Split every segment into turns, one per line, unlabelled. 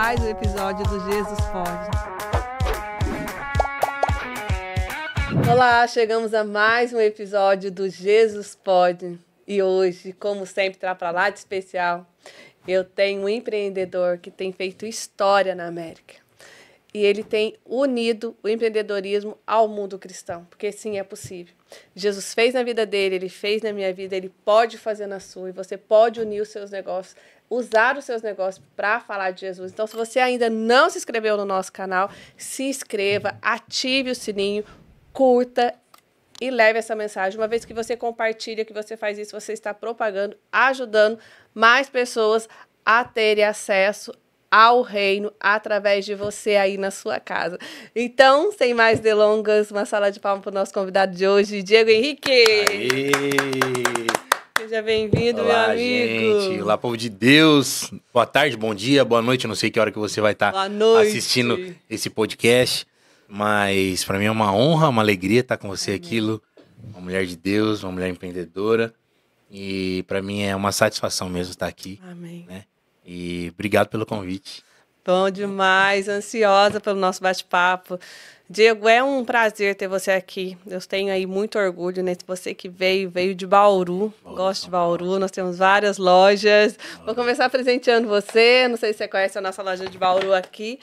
mais um episódio do Jesus Pode. Olá, chegamos a mais um episódio do Jesus Pode. E hoje, como sempre, tá para lá de especial, eu tenho um empreendedor que tem feito história na América. E ele tem unido o empreendedorismo ao mundo cristão, porque sim, é possível. Jesus fez na vida dele, ele fez na minha vida, ele pode fazer na sua, e você pode unir os seus negócios, usar os seus negócios para falar de Jesus. Então, se você ainda não se inscreveu no nosso canal, se inscreva, ative o sininho, curta e leve essa mensagem. Uma vez que você compartilha, que você faz isso, você está propagando, ajudando mais pessoas a terem acesso ao reino através de você aí na sua casa. Então, sem mais delongas, uma salva de palmas para o nosso convidado de hoje, Diego Henrique.
Aê!
Seja bem-vindo, meu
Olá,
amigo.
gente. Olá, povo de Deus. Boa tarde, bom dia, boa noite. Eu não sei que hora que você vai estar assistindo esse podcast, mas para mim é uma honra, uma alegria estar com você aqui, Lu. Uma mulher de Deus, uma mulher empreendedora. E para mim é uma satisfação mesmo estar aqui.
Amém.
Né? E obrigado pelo convite.
Bom demais, ansiosa pelo nosso bate-papo. Diego, é um prazer ter você aqui. Eu tenho aí muito orgulho, né? Você que veio de Bauru. Gosto de Bauru, nós temos várias lojas. Vou começar presenteando você. Não sei se você conhece a nossa loja de Bauru aqui.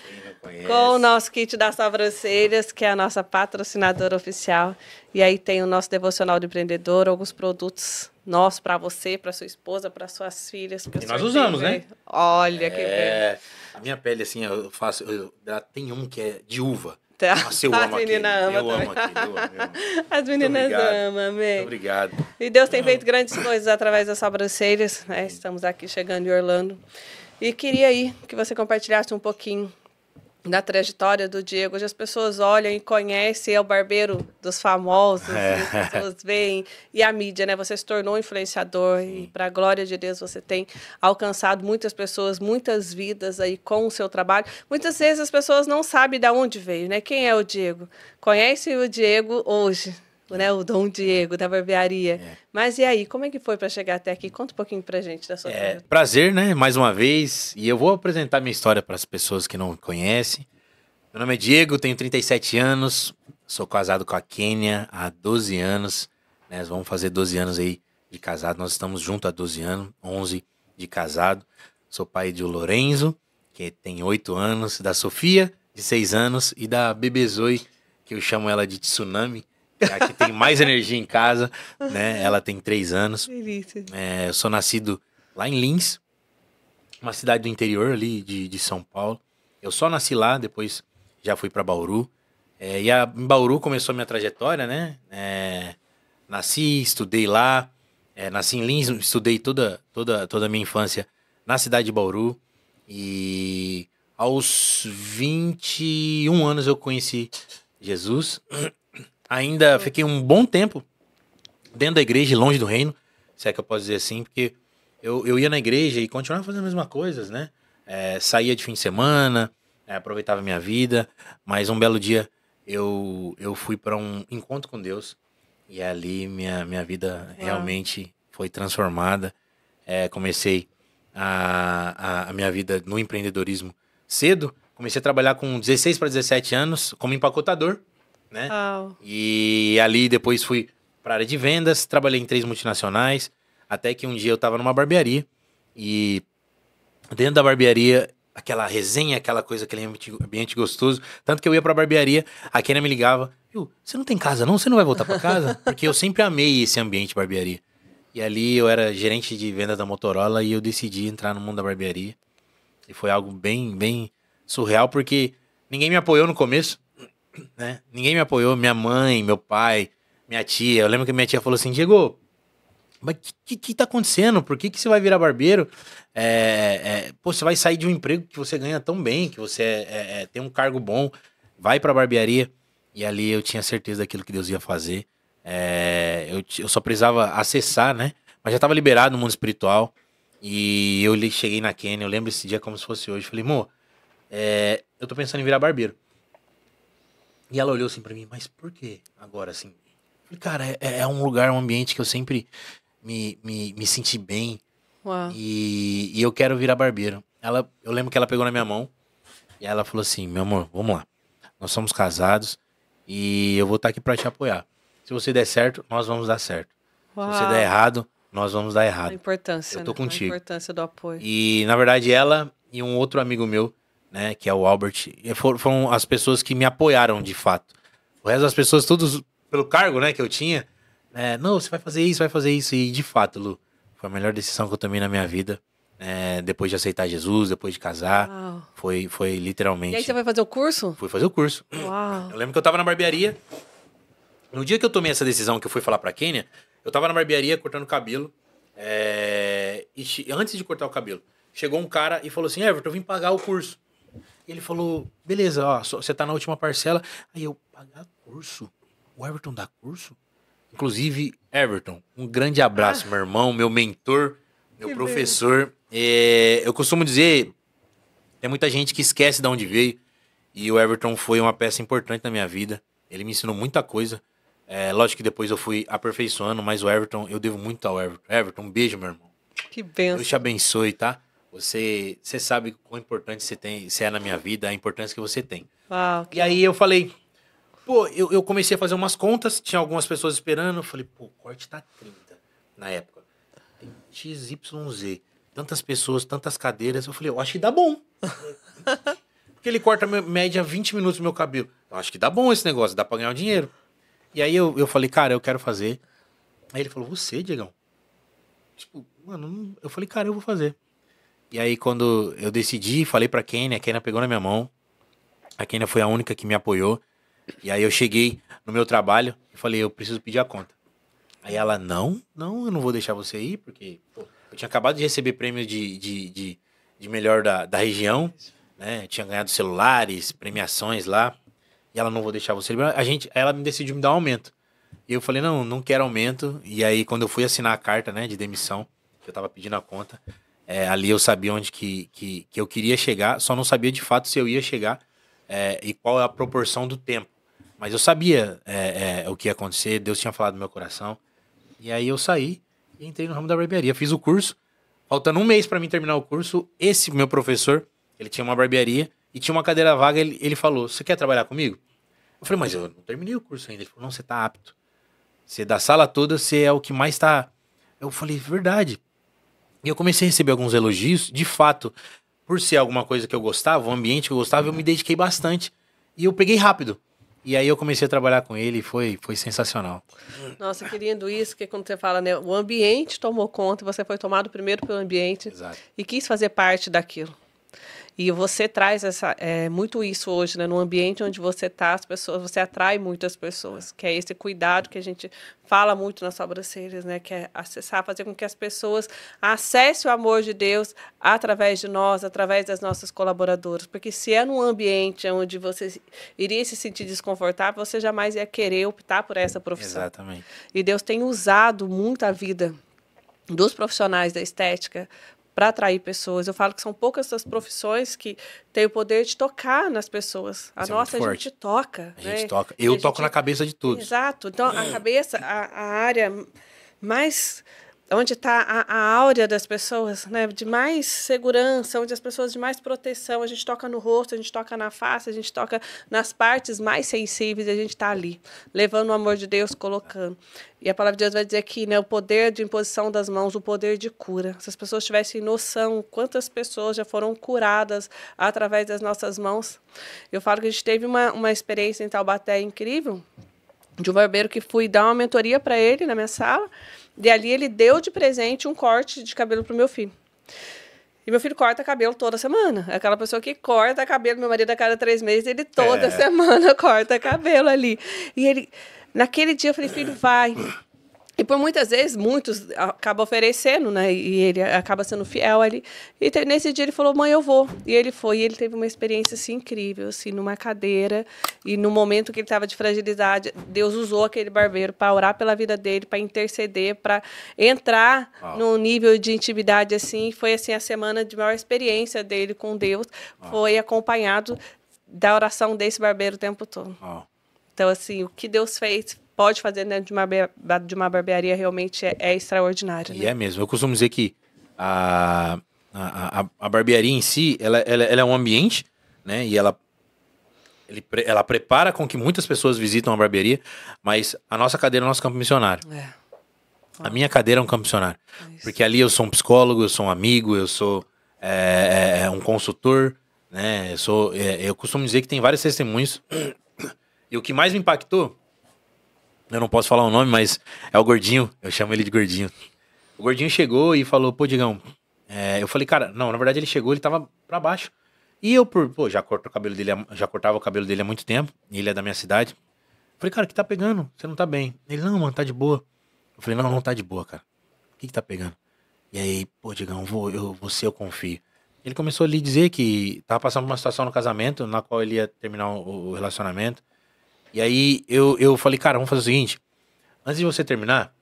Com o nosso kit das sobrancelhas, que é a nossa patrocinadora oficial. E aí tem o nosso devocional de empreendedor, alguns produtos nossos para você, para sua esposa, para suas filhas.
E nós usamos, né?
Olha que bem.
A minha pele, assim, eu faço... tem um que é de uva.
Tá.
Nossa, eu amo aquele. Eu amo.
As meninas amam, amém.
Muito obrigado.
E Deus tem feito grandes coisas através das sobrancelhas, né? Estamos aqui chegando em Orlando. E queria aí que você compartilhasse um pouquinho da trajetória do Diego. Hoje as pessoas olham e conhecem, é o barbeiro dos famosos, as pessoas veem, e a mídia, né? Você se tornou influenciador. Sim. E para a glória de Deus você tem alcançado muitas pessoas, muitas vidas aí com o seu trabalho. Muitas vezes as pessoas não sabem de onde veio, né? Quem é o Diego? Conhecem o Diego hoje, né? O Dom Diego da barbearia. Mas e aí, como é que foi para chegar até aqui? Conta um pouquinho pra gente da sua trajetória.
Prazer, né? Mais uma vez. E eu vou apresentar minha história para as pessoas que não me conhecem. Meu nome é Diego, tenho 37 anos, sou casado com a Kênia há 12 anos. Né? Vamos fazer 12 anos aí de casado. Nós estamos juntos há 12 anos, 11 de casado. Sou pai de Lorenzo, que tem 8 anos, da Sofia, de 6 anos, e da Bebê Zoe, que eu chamo ela de Tsunami. A que tem mais energia em casa, né? Ela tem 3 anos.
Delícia.
Eu sou nascido lá em Lins, uma cidade do interior ali de São Paulo. Eu só nasci lá, depois já fui para Bauru. Em Bauru começou a minha trajetória, né? Nasci, estudei lá. Nasci em Lins, estudei toda a minha infância na cidade de Bauru. E aos 21 anos eu conheci Jesus. Ainda fiquei um bom tempo dentro da igreja e longe do reino, se é que eu posso dizer assim, porque eu ia na igreja e continuava fazendo as mesmas coisas, né? Saía de fim de semana, aproveitava a minha vida, mas um belo dia eu fui para um encontro com Deus e ali minha vida realmente foi transformada. Comecei a minha vida no empreendedorismo cedo, comecei a trabalhar com 16 para 17 anos como empacotador. Né? E ali depois fui para a área de vendas, trabalhei em 3 multinacionais, até que um dia eu estava numa barbearia e dentro da barbearia, aquela resenha, aquela coisa, aquele ambiente gostoso, tanto que eu ia para a barbearia, a Kênia me ligava, você não tem casa não? Você não vai voltar para casa? Porque eu sempre amei esse ambiente de barbearia. E ali eu era gerente de venda da Motorola e eu decidi entrar no mundo da barbearia. E foi algo bem, bem surreal, porque ninguém me apoiou no começo. Né? Ninguém me apoiou, minha mãe, meu pai, minha tia. Eu lembro que minha tia falou assim, Diego, mas o que tá acontecendo? Por que você vai virar barbeiro? Você vai sair de um emprego que você ganha tão bem, que você tem um cargo bom, vai pra barbearia. E ali eu tinha certeza daquilo que Deus ia fazer. Eu só precisava acessar, né? Mas já tava liberado no mundo espiritual. E eu cheguei na Kênia, eu lembro esse dia como se fosse hoje. Falei, amor, eu tô pensando em virar barbeiro. E ela olhou assim pra mim, mas por que agora assim? Falei, cara, é um lugar, um ambiente que eu sempre me senti bem.
Uau.
E eu quero virar barbeiro. Eu lembro que ela pegou na minha mão E ela falou assim, meu amor, vamos lá. Nós somos casados e eu vou estar aqui pra te apoiar. Se você der certo, nós vamos dar certo. Se você der errado, nós vamos dar
A
errado.
importância,
Eu tô
né?
contigo.
A importância do apoio.
E, na verdade, ela e um outro amigo meu, né, que é o Albert, foram as pessoas que me apoiaram, de fato. O resto das pessoas, todos pelo cargo, né, que eu tinha, não, você vai fazer isso. E, de fato, Lu, foi a melhor decisão que eu tomei na minha vida. Depois de aceitar Jesus, depois de casar,
Uau.
foi literalmente...
E aí você vai fazer o curso?
Fui fazer o curso.
Uau.
Eu lembro que eu tava na barbearia. No dia que eu tomei essa decisão, que eu fui falar pra Kênia, eu tava na barbearia cortando cabelo. E antes de cortar o cabelo, chegou um cara e falou assim, Everton, eu vim pagar o curso. E ele falou, beleza, ó, você tá na última parcela. Aí eu, pagar curso? O Everton dá curso? Inclusive, Everton, um grande abraço, meu irmão, meu mentor, meu professor. Eu costumo dizer, tem muita gente que esquece de onde veio. E o Everton foi uma peça importante na minha vida. Ele me ensinou muita coisa. Lógico que depois eu fui aperfeiçoando, mas o Everton, eu devo muito ao Everton. Everton, um beijo, meu irmão.
Que benção.
Deus te abençoe, tá? Você sabe quão importante você é na minha vida, a importância que você tem.
Uau,
E aí eu falei, pô, eu comecei a fazer umas contas, tinha algumas pessoas esperando, eu falei, pô, o corte tá 30 na época. Tem XYZ, tantas pessoas, tantas cadeiras. Eu falei, eu acho que dá bom. Porque ele corta média 20 minutos do meu cabelo. Eu acho que dá bom esse negócio, dá pra ganhar um dinheiro. E aí eu falei, cara, eu quero fazer. Aí ele falou, você, Diegão? Tipo, mano, eu falei, cara, eu vou fazer. E aí quando eu decidi, falei pra Kênia, a Kênia pegou na minha mão. A Kênia foi a única que me apoiou. E aí eu cheguei no meu trabalho e falei, eu preciso pedir a conta. Aí ela, não, eu não vou deixar você ir, porque pô, eu tinha acabado de receber prêmio de melhor da região, né? Tinha ganhado celulares, premiações lá. E ela, não vou deixar você ir. Ela me decidiu me dar um aumento. E eu falei, não quero aumento. E aí quando eu fui assinar a carta, né, de demissão, que eu tava pedindo a conta, ali eu sabia onde que eu queria chegar, só não sabia de fato se eu ia chegar e qual é a proporção do tempo. Mas eu sabia o que ia acontecer, Deus tinha falado no meu coração. E aí eu saí e entrei no ramo da barbearia. Fiz o curso, faltando um mês para mim terminar o curso, esse meu professor, ele tinha uma barbearia e tinha uma cadeira vaga, ele falou, você quer trabalhar comigo? Eu falei, mas eu não terminei o curso ainda. Ele falou, não, você tá apto. Você da sala toda, você é o que mais tá... Eu falei, verdade. E eu comecei a receber alguns elogios, de fato, por ser alguma coisa que eu gostava, um ambiente que eu gostava, eu me dediquei bastante. E eu peguei rápido. E aí eu comecei a trabalhar com ele e foi sensacional.
Nossa, que lindo isso, que quando você fala, né, o ambiente tomou conta, você foi tomado primeiro pelo ambiente.
Exato.
E quis fazer parte daquilo. E você traz muito isso hoje, né? No ambiente onde você está, as pessoas, você atrai muitas pessoas, que é esse cuidado que a gente fala muito nas sobrancelhas, né? Que é acessar, fazer com que as pessoas acessem o amor de Deus através de nós, através das nossas colaboradoras. Porque se é num ambiente onde você iria se sentir desconfortável, você jamais ia querer optar por essa profissão.
Exatamente.
E Deus tem usado muito a vida dos profissionais da estética para atrair pessoas. Eu falo que são poucas as profissões que têm o poder de tocar nas pessoas. A nossa, a gente toca.
A gente toca. Eu toco na cabeça de todos.
Exato. Então, a cabeça, a área mais... onde está a áurea das pessoas, né? De mais segurança, onde as pessoas de mais proteção, a gente toca no rosto, a gente toca na face, a gente toca nas partes mais sensíveis, e a gente está ali, levando o amor de Deus, colocando. E a palavra de Deus vai dizer aqui, né, o poder de imposição das mãos, o poder de cura. Se as pessoas tivessem noção quantas pessoas já foram curadas através das nossas mãos. Eu falo que a gente teve uma experiência em Taubaté incrível, de um barbeiro que fui dar uma mentoria para ele na minha sala. E ali ele deu de presente um corte de cabelo pro meu filho. E meu filho corta cabelo toda semana. É aquela pessoa que corta cabelo. Meu marido, a cada 3 meses, ele toda semana corta cabelo ali. E ele, naquele dia, eu falei, filho, vai. E por muitas vezes, muitos acabam oferecendo, né? E ele acaba sendo fiel ali. E nesse dia ele falou, mãe, eu vou. E ele foi. E ele teve uma experiência, assim, incrível, assim, numa cadeira. E no momento que ele estava de fragilidade, Deus usou aquele barbeiro para orar pela vida dele, para interceder, para entrar num nível de intimidade, assim. Foi, assim, a semana de maior experiência dele com Deus. Foi acompanhado da oração desse barbeiro o tempo todo. Então, assim, o que Deus fez... pode fazer dentro de uma barbearia realmente é extraordinário.
E
né?
é mesmo. Eu costumo dizer que a barbearia em si, ela é um ambiente, né? E ela prepara com que muitas pessoas visitam a barbearia, mas a nossa cadeira é o nosso campo missionário. A minha cadeira é um campo missionário. Porque ali eu sou um psicólogo, eu sou um amigo, eu sou um consultor, né? Eu costumo dizer que tem vários testemunhos. E o que mais me impactou, eu não posso falar o nome, mas é o Gordinho. Eu chamo ele de Gordinho. O Gordinho chegou e falou, pô, Digão... eu falei, cara, não, na verdade ele chegou, ele tava pra baixo. E eu, já corto o cabelo dele, já cortava o cabelo dele há muito tempo. E ele é da minha cidade. Falei, cara, o que tá pegando? Você não tá bem. Ele, não, mano, tá de boa. Eu falei, não tá de boa, cara. O que tá pegando? E aí, pô, Digão, eu confio. Ele começou a lhe dizer que tava passando por uma situação no casamento, na qual ele ia terminar o relacionamento. E aí, eu falei, cara, vamos fazer o seguinte. Antes de você terminar,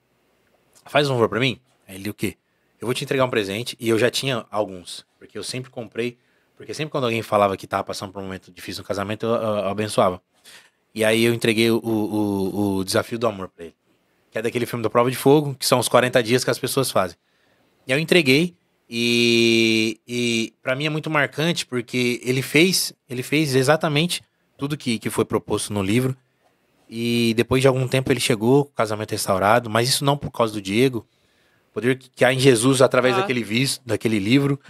faz um favor pra mim. Aí ele, o quê? Eu vou te entregar um presente. E eu já tinha alguns. Porque eu sempre comprei. Porque sempre quando alguém falava que tava passando por um momento difícil no casamento, eu abençoava. E aí eu entreguei o Desafio do Amor pra ele. Que é daquele filme da Prova de Fogo, que são os 40 dias que as pessoas fazem. E eu entreguei, e pra mim é muito marcante, porque ele fez exatamente tudo que foi proposto no livro. E depois de algum tempo ele chegou, o casamento restaurado, mas isso não por causa do Diego. O poder que há em Jesus através daquele livro.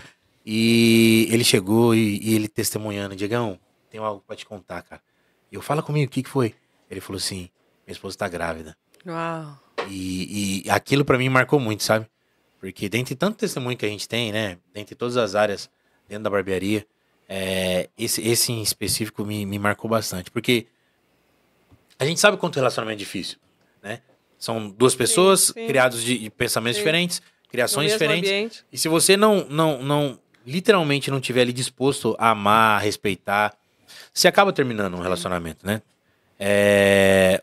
E ele chegou e ele testemunhando, Diegão, tenho algo pra te contar, cara. E eu, fala comigo, o que foi? Ele falou assim, minha esposa tá grávida.
Uau.
E aquilo pra mim marcou muito, sabe? Porque dentre tanto testemunho que a gente tem, né? Dentre todas as áreas dentro da barbearia, esse em específico me marcou bastante. Porque a gente sabe quanto relacionamento é difícil, né? São duas pessoas criadas de pensamentos diferentes, criações diferentes. Ambiente. E se você não literalmente não estiver ali disposto a amar, a respeitar, você acaba terminando um relacionamento, né?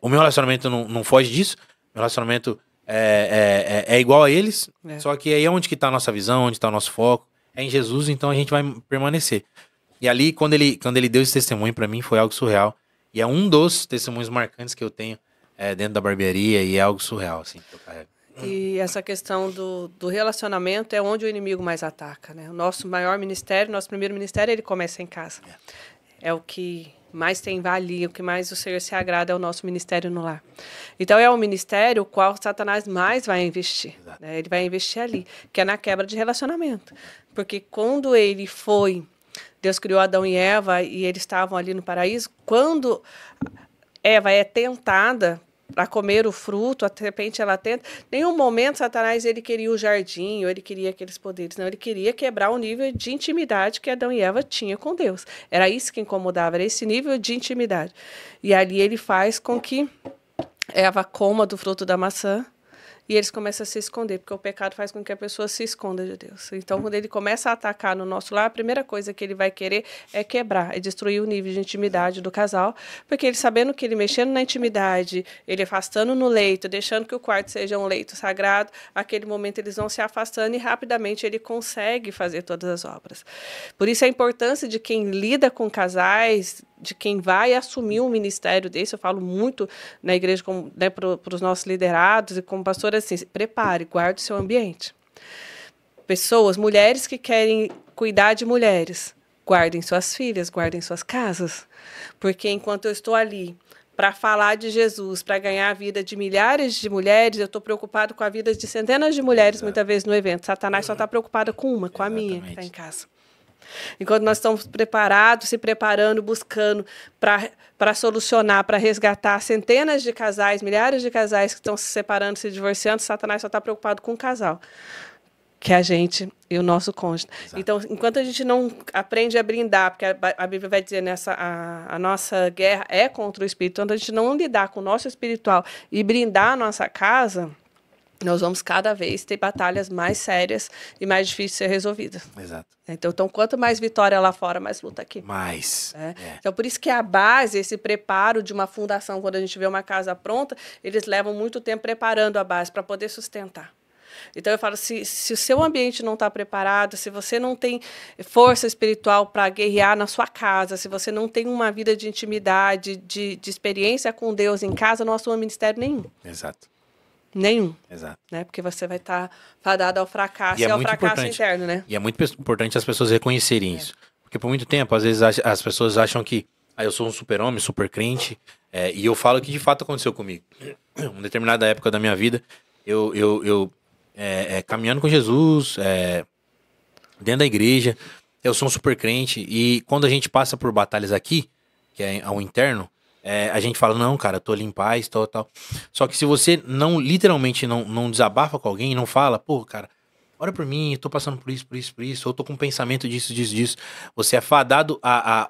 O meu relacionamento não foge disso. Meu relacionamento é igual a eles, só que aí é onde que tá a nossa visão, onde tá o nosso foco. É em Jesus, então a gente vai permanecer. E ali, quando ele deu esse testemunho pra mim, foi algo surreal. E é um dos testemunhos marcantes que eu tenho dentro da barbearia, e é algo surreal, assim, que eu carrego.
E essa questão do relacionamento é onde o inimigo mais ataca, né? O nosso maior ministério, nosso primeiro ministério, ele começa em casa. É o que mais tem valia, o que mais o Senhor se agrada é o nosso ministério no lar. Então, é o ministério o qual Satanás mais vai investir. Né? Ele vai investir ali, que é na quebra de relacionamento. Porque quando ele foi... Deus criou Adão e Eva e eles estavam ali no paraíso. Quando Eva é tentada para comer o fruto, de repente ela tenta. Em nenhum momento Satanás ele queria o jardim, ou ele queria aqueles poderes. Não, ele queria quebrar o nível de intimidade que Adão e Eva tinham com Deus. Era isso que incomodava, era esse nível de intimidade. E ali ele faz com que Eva coma do fruto da maçã. E eles começam a se esconder, porque o pecado faz com que a pessoa se esconda de Deus. Então, quando ele começa a atacar no nosso lar, a primeira coisa que ele vai querer é quebrar, é destruir o nível de intimidade do casal, porque ele sabendo que ele mexendo na intimidade, ele afastando no leito, deixando que o quarto seja um leito sagrado, aquele momento eles vão se afastando e rapidamente ele consegue fazer todas as obras. Por isso a importância de quem lida com casais, de quem vai assumir um ministério desse, eu falo muito na igreja, né, para os nossos liderados e como pastor, assim, prepare, guarde o seu ambiente. Pessoas, mulheres que querem cuidar de mulheres, guardem suas filhas, guardem suas casas, porque enquanto eu estou ali para falar de Jesus, para ganhar a vida de milhares de mulheres, eu estou preocupado com a vida de centenas de mulheres, muitas vezes no evento. Satanás só está preocupado com uma, com a minha, que está em casa. Enquanto nós estamos preparados, se preparando, buscando para solucionar, para resgatar centenas de casais, milhares de casais que estão se separando, se divorciando, Satanás só está preocupado com o casal, que é a gente e o nosso cônjuge. Exato. Então, enquanto a gente não aprende a brindar, porque a Bíblia vai dizer a nossa guerra é contra o espírito, então a gente não lidar com o nosso espiritual e brindar a nossa casa, nós vamos cada vez ter batalhas mais sérias e mais difíceis de ser resolvidas.
Exato.
Então, quanto mais vitória lá fora, mais luta aqui.
Mais.
Então, por isso que a base, esse preparo de uma fundação, quando a gente vê uma casa pronta, eles levam muito tempo preparando a base para poder sustentar. Então, eu falo, se o seu ambiente não está preparado, se você não tem força espiritual para guerrear na sua casa, se você não tem uma vida de intimidade, de experiência com Deus em casa, não assuma ministério nenhum.
Exato.
Nenhum.
Exato.
Né? Porque você vai estar fadado ao fracasso e ao fracasso interno, né?
E é muito importante as pessoas reconhecerem isso. Porque por muito tempo, às vezes, as pessoas acham que eu sou um super-homem, super crente, e eu falo que de fato aconteceu comigo. Uma determinada época da minha vida, eu caminhando com Jesus, dentro da igreja, eu sou um super crente, e quando a gente passa por batalhas aqui, que é ao interno, a gente fala, não, cara, eu tô ali em paz, tal. Só que se você não, literalmente, não desabafa com alguém, não fala, pô, cara, ora por mim, eu tô passando por isso, ou tô com um pensamento disso, você é fadado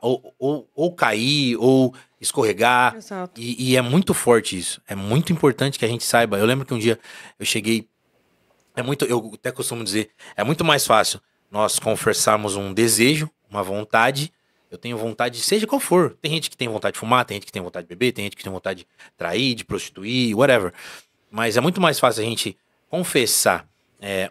ou cair, ou escorregar,
Exato.
e é muito forte isso, é muito importante que a gente saiba. Eu lembro que um dia eu cheguei, eu até costumo dizer, é muito mais fácil nós confessarmos um desejo, uma vontade. Eu tenho vontade, seja qual for. Tem gente que tem vontade de fumar, tem gente que tem vontade de beber, tem gente que tem vontade de trair, de prostituir, whatever. Mas é muito mais fácil a gente confessar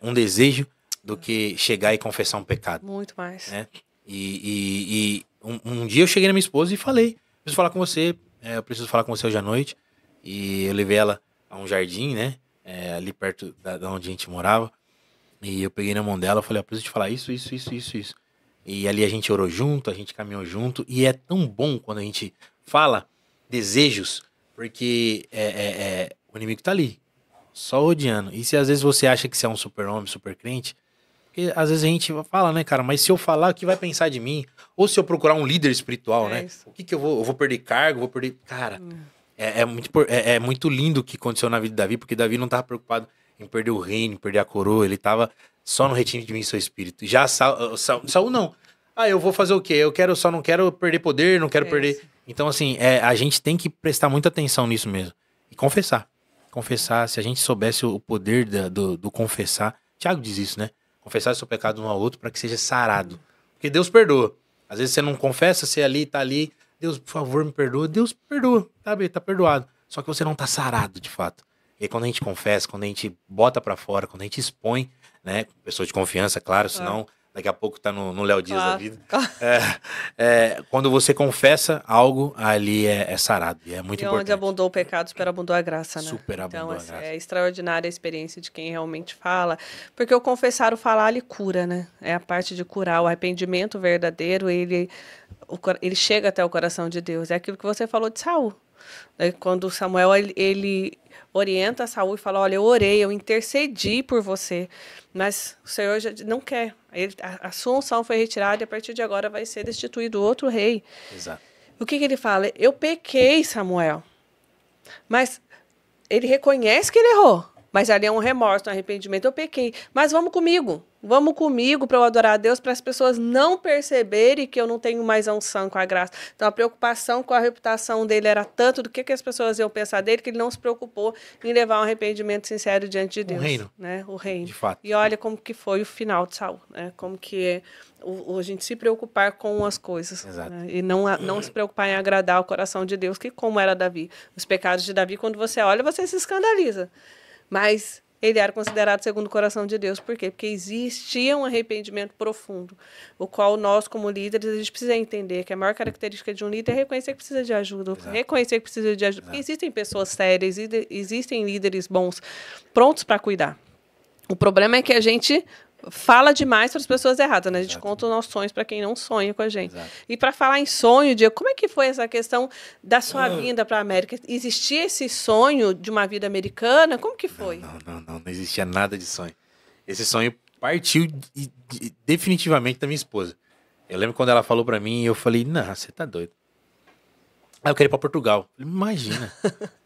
um desejo do que chegar e confessar um pecado.
Muito mais.
Né? E um dia eu cheguei na minha esposa e falei, preciso falar com você, eu preciso falar com você hoje à noite. E eu levei ela a um jardim, né? Ali perto da onde a gente morava. E eu peguei na mão dela e falei, eu preciso te falar isso. E ali a gente orou junto, a gente caminhou junto. E é tão bom quando a gente fala desejos, porque o inimigo tá ali, só odiando. E se às vezes você acha que você é um super-homem, super crente, porque às vezes a gente fala, né, cara, mas se eu falar, o que vai pensar de mim? Ou se eu procurar um líder espiritual, né?
Isso.
O que eu vou perder cargo, vou perder... Cara, é muito lindo o que aconteceu na vida de Davi, porque Davi não tava preocupado em perder o reino, em perder a coroa, ele tava só no retiro de mim, seu espírito. Já Saul não. Eu vou fazer o quê? Só não quero perder poder, não quero perder... Então, assim, a gente tem que prestar muita atenção nisso mesmo. E confessar. Confessar, se a gente soubesse o poder do confessar... Tiago diz isso, né? Confessar seu pecado um ao outro para que seja sarado. Porque Deus perdoa. Às vezes você não confessa, você tá ali... Deus, por favor, me perdoa. Deus perdoa, tá perdoado. Só que você não tá sarado, de fato. E aí, quando a gente confessa, quando a gente bota pra fora, quando a gente expõe, né? Pessoa de confiança, claro, senão daqui a pouco tá no Léo Dias da vida. Quando você confessa algo, ali é sarado. E é muito importante.
Onde abundou o pecado, super abundou a graça, né?
Super abundou a
Então,
graça.
é extraordinária a experiência de quem realmente fala. Porque o confessar, o falar, ele cura, né? É a parte de curar. O arrependimento verdadeiro, ele chega até o coração de Deus. É aquilo que você falou de Saul. Quando Samuel, ele orienta Saul e fala, olha, eu orei, eu intercedi por você, mas o Senhor já não quer. A sua unção foi retirada e a partir de agora vai ser destituído outro rei.
Exato.
O que ele fala? Eu pequei, Samuel. Mas ele reconhece que ele errou. Mas ali é um remorso, um arrependimento. Eu pequei. Mas vamos comigo. Vamos comigo para eu adorar a Deus, para as pessoas não perceberem que eu não tenho mais a unção com a graça. Então, a preocupação com a reputação dele era tanto do que as pessoas iam pensar dele, que ele não se preocupou em levar um arrependimento sincero diante de Deus.
O reino.
Né? O reino.
De fato.
E olha como que foi o final de Saul. Né? Como que é a gente se preocupar com as coisas.
Exato.
Né? E não se preocupar em agradar o coração de Deus, que como era Davi. Os pecados de Davi, quando você olha, você se escandaliza. Mas ele era considerado segundo o coração de Deus. Por quê? Porque existia um arrependimento profundo, o qual nós, como líderes, a gente precisa entender que a maior característica de um líder é reconhecer que precisa de ajuda.
Exato.
Reconhecer que precisa de ajuda.
Exato.
Porque existem pessoas sérias, existem líderes bons, prontos para cuidar. O problema é que a gente fala demais para as pessoas erradas, né? A gente conta os nossos sonhos para quem não sonha com a gente.
Exato.
E para falar em sonho, Diego, como é que foi essa questão da sua vinda para a América? Existia esse sonho de uma vida americana? Como que foi?
Não existia nada de sonho. Esse sonho partiu definitivamente da minha esposa. Eu lembro quando ela falou para mim, eu falei, não, você tá doido. Eu quero ir para Portugal. Eu falei, imagina,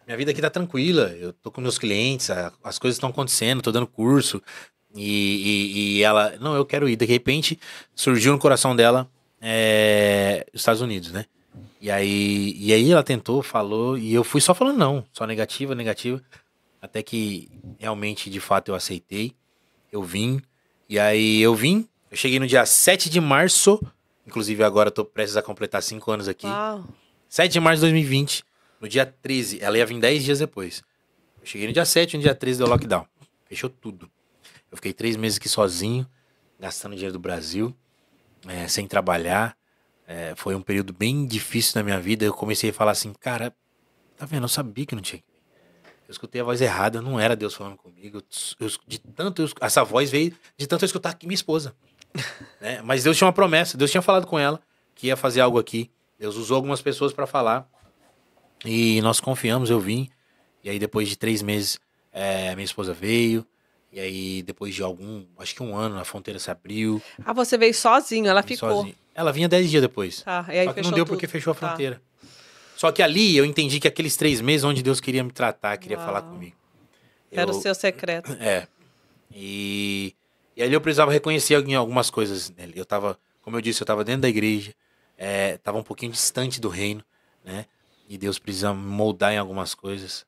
minha vida aqui tá tranquila, eu tô com meus clientes, as coisas estão acontecendo, tô dando curso. E ela, não, eu quero ir. De repente, surgiu no coração dela os Estados Unidos, né? E aí ela tentou, falou, e eu fui só falando não, só negativa, até que realmente, de fato, eu aceitei. Eu vim, eu cheguei no dia 7 de março, inclusive agora eu tô prestes a completar 5 anos aqui.
Uau.
7 de março de 2020, no dia 13, ela ia vir 10 dias depois. Eu cheguei no dia 7, no dia 13 deu lockdown. Fechou tudo. Eu fiquei 3 meses aqui sozinho, gastando dinheiro do Brasil, sem trabalhar. Foi um período bem difícil na minha vida. Eu comecei a falar assim, cara, tá vendo? Eu sabia que não tinha. Eu escutei a voz errada, não era Deus falando comigo. Essa voz veio de tanto eu escutar aqui minha esposa. né? Mas Deus tinha uma promessa, Deus tinha falado com ela que ia fazer algo aqui. Deus usou algumas pessoas para falar. E nós confiamos, eu vim. E aí depois de 3 meses, minha esposa veio. E aí depois de acho que 1 ano, a fronteira se abriu.
Ah, você veio sozinho, ela
Vim
ficou.
sozinho. Ela vinha 10 dias depois.
Tá, e aí
Só que não
fechou
deu
tudo.
porque fechou a
Tá.
fronteira. Só que ali eu entendi que aqueles 3 meses onde Deus queria me tratar, queria
Uau.
falar comigo.
Era o seu secreto.
E ali eu precisava reconhecer algumas coisas nele. Eu tava, como eu disse, eu tava dentro da igreja, tava um pouquinho distante do reino, né? E Deus precisa me moldar em algumas coisas.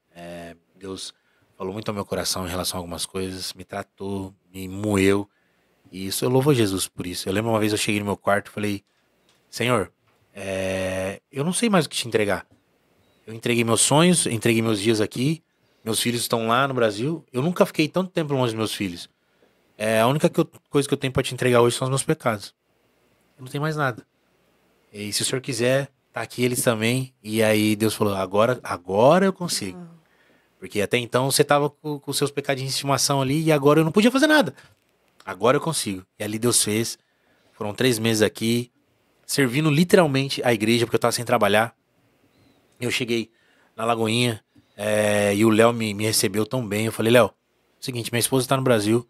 Deus falou muito ao meu coração em relação a algumas coisas, me tratou, me moeu. E isso eu louvo a Jesus por isso. Eu lembro uma vez eu cheguei no meu quarto e falei, Senhor, eu não sei mais o que te entregar. Eu entreguei meus sonhos, entreguei meus dias aqui. Meus filhos estão lá no Brasil. Eu nunca fiquei tanto tempo longe dos meus filhos. A única coisa que eu tenho pra te entregar hoje são os meus pecados. Eu não tenho mais nada. E se o senhor quiser, tá aqui eles também. E aí Deus falou, agora eu consigo. Porque até então você tava com os seus pecadinhos de estimação ali e agora eu não podia fazer nada. Agora eu consigo. E ali Deus fez. Foram 3 meses aqui, servindo literalmente a igreja, porque eu tava sem trabalhar. Eu cheguei na Lagoinha, e o Léo me recebeu tão bem. Eu falei, Léo, seguinte, minha esposa tá no Brasil,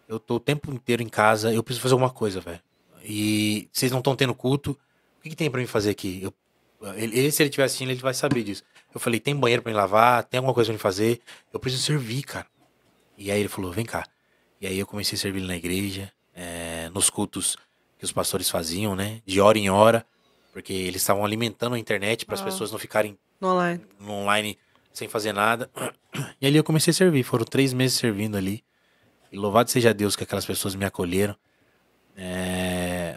eu tô o tempo inteiro em casa, eu preciso fazer alguma coisa, velho. E vocês não estão tendo culto, o que tem pra mim fazer aqui? Se ele estiver assistindo, ele vai saber disso. Eu falei, tem banheiro pra me lavar, tem alguma coisa pra me fazer? Eu preciso servir, cara. E aí ele falou, vem cá. E aí eu comecei a servir ele na igreja, nos cultos que os pastores faziam, né? De hora em hora, porque eles estavam alimentando a internet para as pessoas não ficarem no online sem fazer nada. E ali eu comecei a servir. Foram 3 meses servindo ali. E louvado seja Deus que aquelas pessoas me acolheram.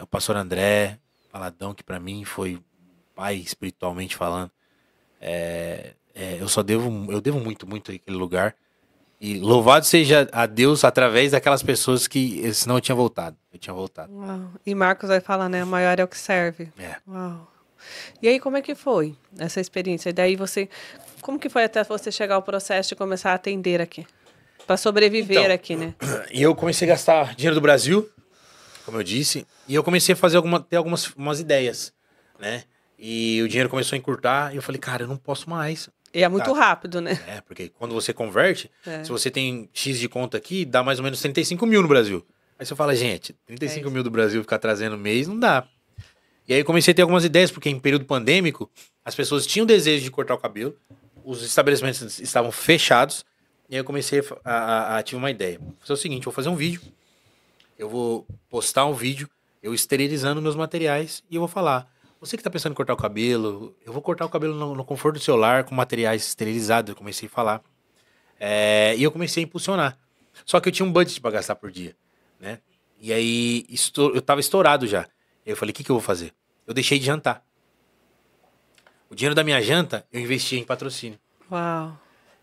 O pastor André Paladão, que para mim foi pai espiritualmente falando. Eu devo muito, muito àquele lugar. E louvado seja a Deus através daquelas pessoas que senão eu tinha voltado.
Uau. E Marcos vai falar, né? O maior é o que serve. Uau. E aí, como é que foi essa experiência? E daí como que foi até você chegar ao processo de começar a atender aqui? Para sobreviver aqui, né?
E eu comecei a gastar dinheiro do Brasil, como eu disse, e eu comecei a ter umas ideias, né? E o dinheiro começou a encurtar, e eu falei, cara, eu não posso mais.
E é muito rápido, né?
Porque quando você converte, se você tem X de conta aqui, dá mais ou menos 35 mil no Brasil. Aí você fala, gente, 35 mil do Brasil ficar trazendo mês, não dá. E aí eu comecei a ter algumas ideias, porque em período pandêmico, as pessoas tinham desejo de cortar o cabelo, os estabelecimentos estavam fechados, e aí eu comecei tive uma ideia. Vou fazer o seguinte, vou fazer um vídeo, eu vou postar um vídeo, eu esterilizando meus materiais, e eu vou falar, você que tá pensando em cortar o cabelo, eu vou cortar o cabelo no conforto do seu lar, com materiais esterilizados, eu comecei a falar. E eu comecei a impulsionar. Só que eu tinha um budget pra gastar por dia, né? E aí eu tava estourado já. Eu falei, o que eu vou fazer? Eu deixei de jantar. O dinheiro da minha janta, eu investi em patrocínio.
Uau.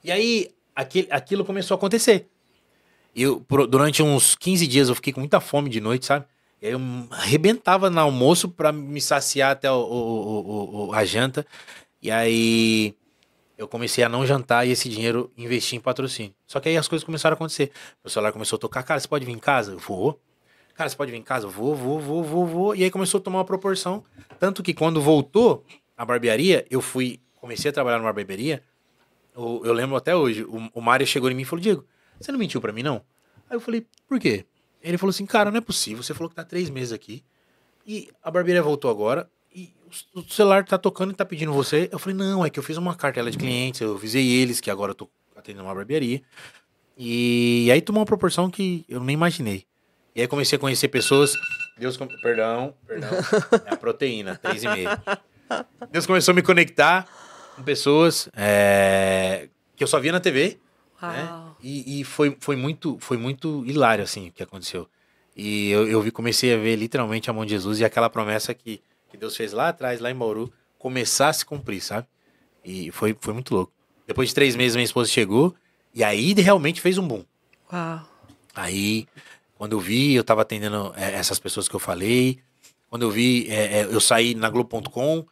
E aí, aquilo começou a acontecer. Durante uns 15 dias, eu fiquei com muita fome de noite, sabe? E aí eu arrebentava no almoço pra me saciar até a janta. E aí eu comecei a não jantar e esse dinheiro investi em patrocínio. Só que aí as coisas começaram a acontecer. Meu celular começou a tocar, cara, você pode vir em casa? Eu vou. Cara, você pode vir em casa? Vou. E aí começou a tomar uma proporção. Tanto que quando voltou a barbearia, comecei a trabalhar numa barbearia. Eu lembro até hoje, o Mário chegou em mim e falou, Diego, você não mentiu pra mim, não? Aí eu falei, por quê? Ele falou assim, cara, não é possível, você falou que tá 3 meses aqui, e a barbearia voltou agora, e o celular tá tocando e tá pedindo você. Eu falei, não, é que eu fiz uma cartela de clientes, eu avisei eles que agora eu tô atendendo uma barbearia. E aí tomou uma proporção que eu nem imaginei. E aí comecei a conhecer pessoas. Perdão. É a proteína, 3,5. Deus começou a me conectar com pessoas que eu só via na TV. Né? E foi muito hilário, assim, o que aconteceu. E comecei a ver literalmente a mão de Jesus e aquela promessa que Deus fez lá atrás, lá em Bauru, começar a se cumprir, sabe? E foi muito louco. Depois de 3 meses, minha esposa chegou e aí realmente fez um boom.
Uau.
Aí, quando eu vi, eu tava atendendo essas pessoas que eu falei. Quando eu vi, eu saí na Globo.com,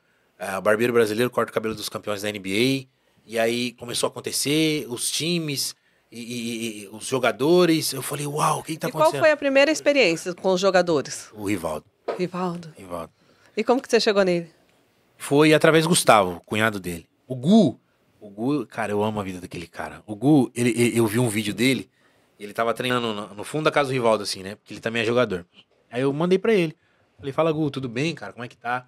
barbeiro brasileiro corta o cabelo dos campeões da NBA. E aí começou a acontecer, os times. e os jogadores. Eu falei, uau, o que tá
E qual
acontecendo?
foi a primeira experiência com os jogadores?
O Rivaldo.
Rivaldo.
Rivaldo.
E como que você chegou nele?
Foi através do Gustavo, o cunhado dele. O Gu, cara, eu amo a vida daquele cara. O Gu, eu vi um vídeo dele, ele tava treinando no fundo da casa do Rivaldo, assim, né? Porque ele também é jogador. Aí eu mandei pra ele. Falei, fala, Gu, tudo bem, cara? Como é que tá?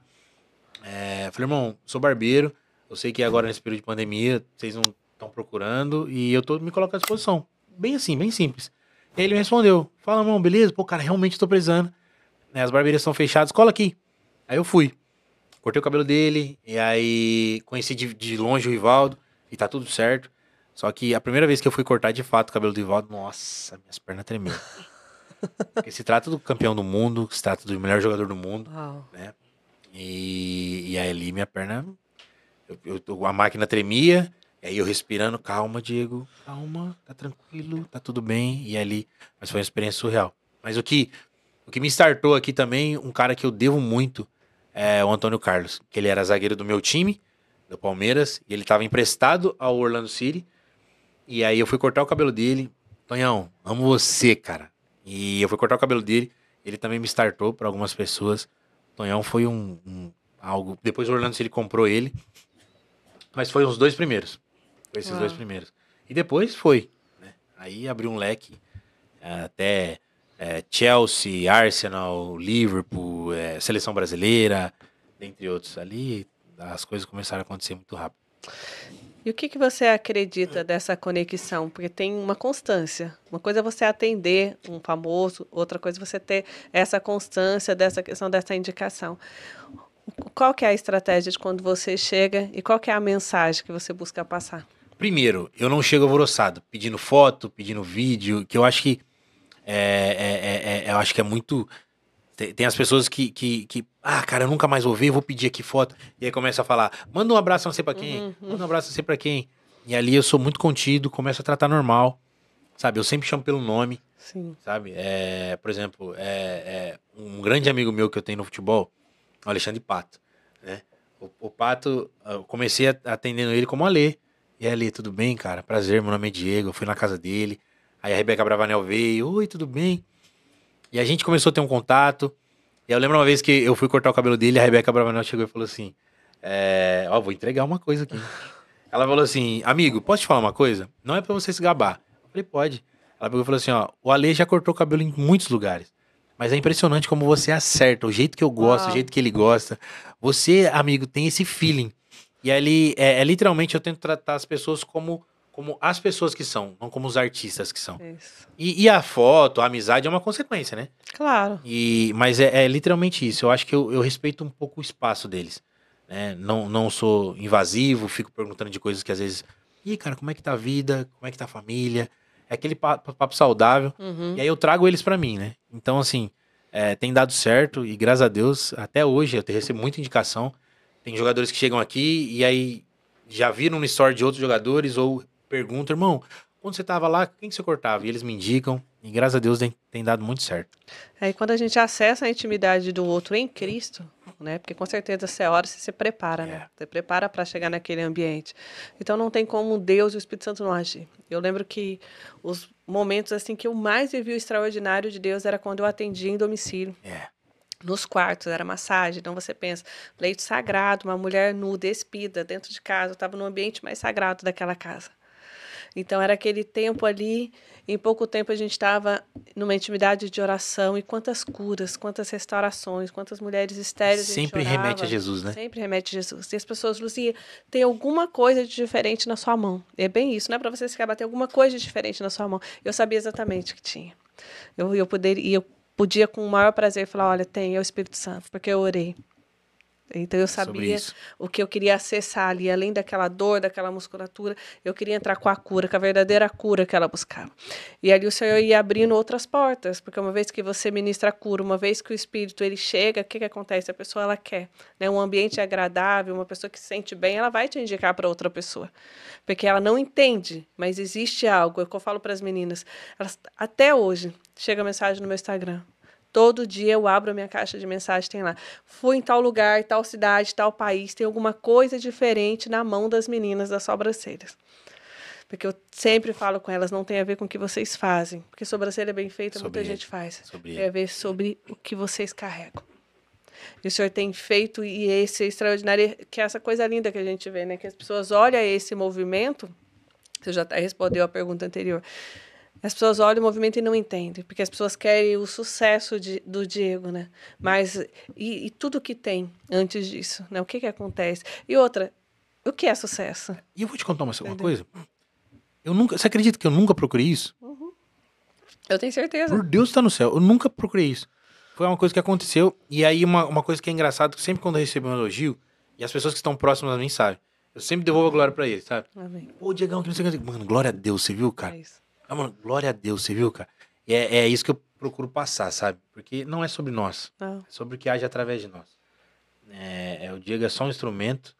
Falei, irmão, sou barbeiro. Eu sei que agora nesse período de pandemia vocês não estão procurando e eu tô me colocando à disposição. Bem assim, bem simples. E aí ele me respondeu, fala, irmão, beleza? Pô, cara, realmente tô precisando. As barbearias estão fechadas, cola aqui. Aí eu fui. Cortei o cabelo dele, e aí conheci de longe o Rivaldo, e tá tudo certo. Só que a primeira vez que eu fui cortar de fato o cabelo do Rivaldo, nossa, minhas pernas tremeram. Porque se trata do campeão do mundo, se trata do melhor jogador do mundo,
Uau.
né? E aí ali minha perna, a máquina tremia, e aí eu respirando, calma, Diego, calma, tá tranquilo, tá tudo bem. E ali, mas foi uma experiência surreal. Mas o que me startou aqui também, um cara que eu devo muito, é o Antônio Carlos, que ele era zagueiro do meu time, do Palmeiras, e ele tava emprestado ao Orlando City. E aí eu fui cortar o cabelo dele. Tonhão, amo você, cara. E eu fui cortar o cabelo dele. Ele também me startou para algumas pessoas. Tonhão foi algo. Depois o Orlando City comprou ele. Mas foi os dois primeiros. Foi esses dois primeiros. E depois foi, né? Aí abriu um leque até Chelsea, Arsenal, Liverpool, Seleção Brasileira, dentre outros. Ali as coisas começaram a acontecer muito rápido.
E o que que você acredita dessa conexão? Porque tem uma constância. Uma coisa é você atender um famoso, outra coisa é você ter essa constância dessa questão dessa indicação. Qual que é a estratégia de quando você chega e qual que é a mensagem que você busca passar?
Primeiro, eu não chego alvoroçado, pedindo foto, pedindo vídeo, que eu acho que eu acho que é muito. Tem as pessoas cara, eu nunca mais vou ver, vou pedir aqui foto. E aí começa a falar, manda um abraço não sei pra quem, manda um abraço não sei pra quem. E ali eu sou muito contido, começo a tratar normal, sabe? Eu sempre chamo pelo nome,
Sim.
sabe? Por exemplo, um grande amigo meu que eu tenho no futebol, o Alexandre Pato, né? O Pato, eu comecei atendendo ele como Alê. E aí, Alê, tudo bem, cara? Prazer, meu nome é Diego, eu fui na casa dele. Aí a Rebeca Bravanel veio, oi, tudo bem? E a gente começou a ter um contato. E eu lembro uma vez que eu fui cortar o cabelo dele, a Rebeca Bravanel chegou e falou assim: vou entregar uma coisa aqui. Ela falou assim: amigo, posso te falar uma coisa? Não é pra você se gabar. Eu falei, pode. Ela pegou e falou assim: ó, o Ale já cortou o cabelo em muitos lugares. Mas é impressionante como você acerta, o jeito que eu gosto, o
Uau.
jeito que ele gosta. Você, amigo, tem esse feeling. E ali, literalmente, eu tento tratar as pessoas como as pessoas que são, não como os artistas que são.
Isso.
E a foto, a amizade é uma consequência, né?
Claro.
Mas é literalmente isso. Eu acho que eu respeito um pouco o espaço deles. Né? Não sou invasivo, fico perguntando de coisas que às vezes. Ih, cara, como é que tá a vida? Como é que tá a família? É aquele papo saudável.
Uhum.
E aí eu trago eles pra mim, né? Então, assim, tem dado certo e graças a Deus, até hoje, eu recebo muita indicação. Tem jogadores que chegam aqui e aí já viram no story de outros jogadores ou perguntam, irmão, quando você tava lá, quem que você cortava? E eles me indicam e graças a Deus tem dado muito certo.
Aí quando a gente acessa a intimidade do outro em Cristo, né? Porque com certeza você ora, você se prepara, né? Você prepara para chegar naquele ambiente. Então não tem como Deus e o Espírito Santo não agir. Eu lembro que os momentos assim que eu mais vivi o extraordinário de Deus era quando eu atendia em domicílio. Nos quartos, era massagem. Então você pensa, leito sagrado, uma mulher nua, despida, dentro de casa. Eu estava no ambiente mais sagrado daquela casa. Então era aquele tempo ali, em pouco tempo a gente estava numa intimidade de oração e quantas curas, quantas restaurações, quantas mulheres estéreis a gente
Sempre
orava.
remete a Jesus, né?
Sempre remete a Jesus. E as pessoas, Luzia, tem alguma coisa de diferente na sua mão. É bem isso, não é para você se acabar, tem alguma coisa de diferente na sua mão. Eu sabia exatamente o que tinha. Eu podia com o maior prazer falar, olha, tem, é o Espírito Santo, porque eu orei. Então eu sabia o que eu queria acessar ali, além daquela dor, daquela musculatura, eu queria entrar com a cura, com a verdadeira cura que ela buscava. E ali o Senhor ia abrindo outras portas, porque uma vez que você ministra a cura, uma vez que o Espírito ele chega, o que acontece? A pessoa ela quer, né? Um ambiente agradável, uma pessoa que se sente bem, ela vai te indicar para outra pessoa, porque ela não entende, mas existe algo. É o que eu falo para as meninas, elas, até hoje chega mensagem no meu Instagram. Todo dia eu abro a minha caixa de mensagem, tem lá. Fui em tal lugar, tal cidade, tal país, tem alguma coisa diferente na mão das meninas das sobrancelhas. Porque eu sempre falo com elas, não tem a ver com o que vocês fazem. Porque sobrancelha bem feita, muita gente faz. Tem a ver sobre o que vocês carregam. E o senhor tem feito, e esse é extraordinário, que é essa coisa linda que a gente vê, né? Que as pessoas olham esse movimento, você já até respondeu a pergunta anterior, as pessoas olham o movimento e não entendem, porque as pessoas querem o sucesso do Diego, né? Mas, e tudo que tem antes disso, né? O que acontece? E outra, o que é sucesso?
E eu vou te contar uma coisa. Você acredita que eu nunca procurei isso?
Eu tenho certeza.
Por Deus está no céu, eu nunca procurei isso. Foi uma coisa que aconteceu, e aí uma coisa que é engraçada, que sempre quando eu recebo um elogio, e as pessoas que estão próximas a mim sabem, eu sempre devolvo a glória pra eles, sabe?
Amém.
Pô, Diegão, que não sei o que. Mano, glória a Deus, você viu, cara?
É isso.
Ah, mano, glória a Deus, você viu, cara? E é isso que eu procuro passar, sabe? Porque não é sobre nós,
Não.
é sobre o que age através de nós. O Diego é só um instrumento,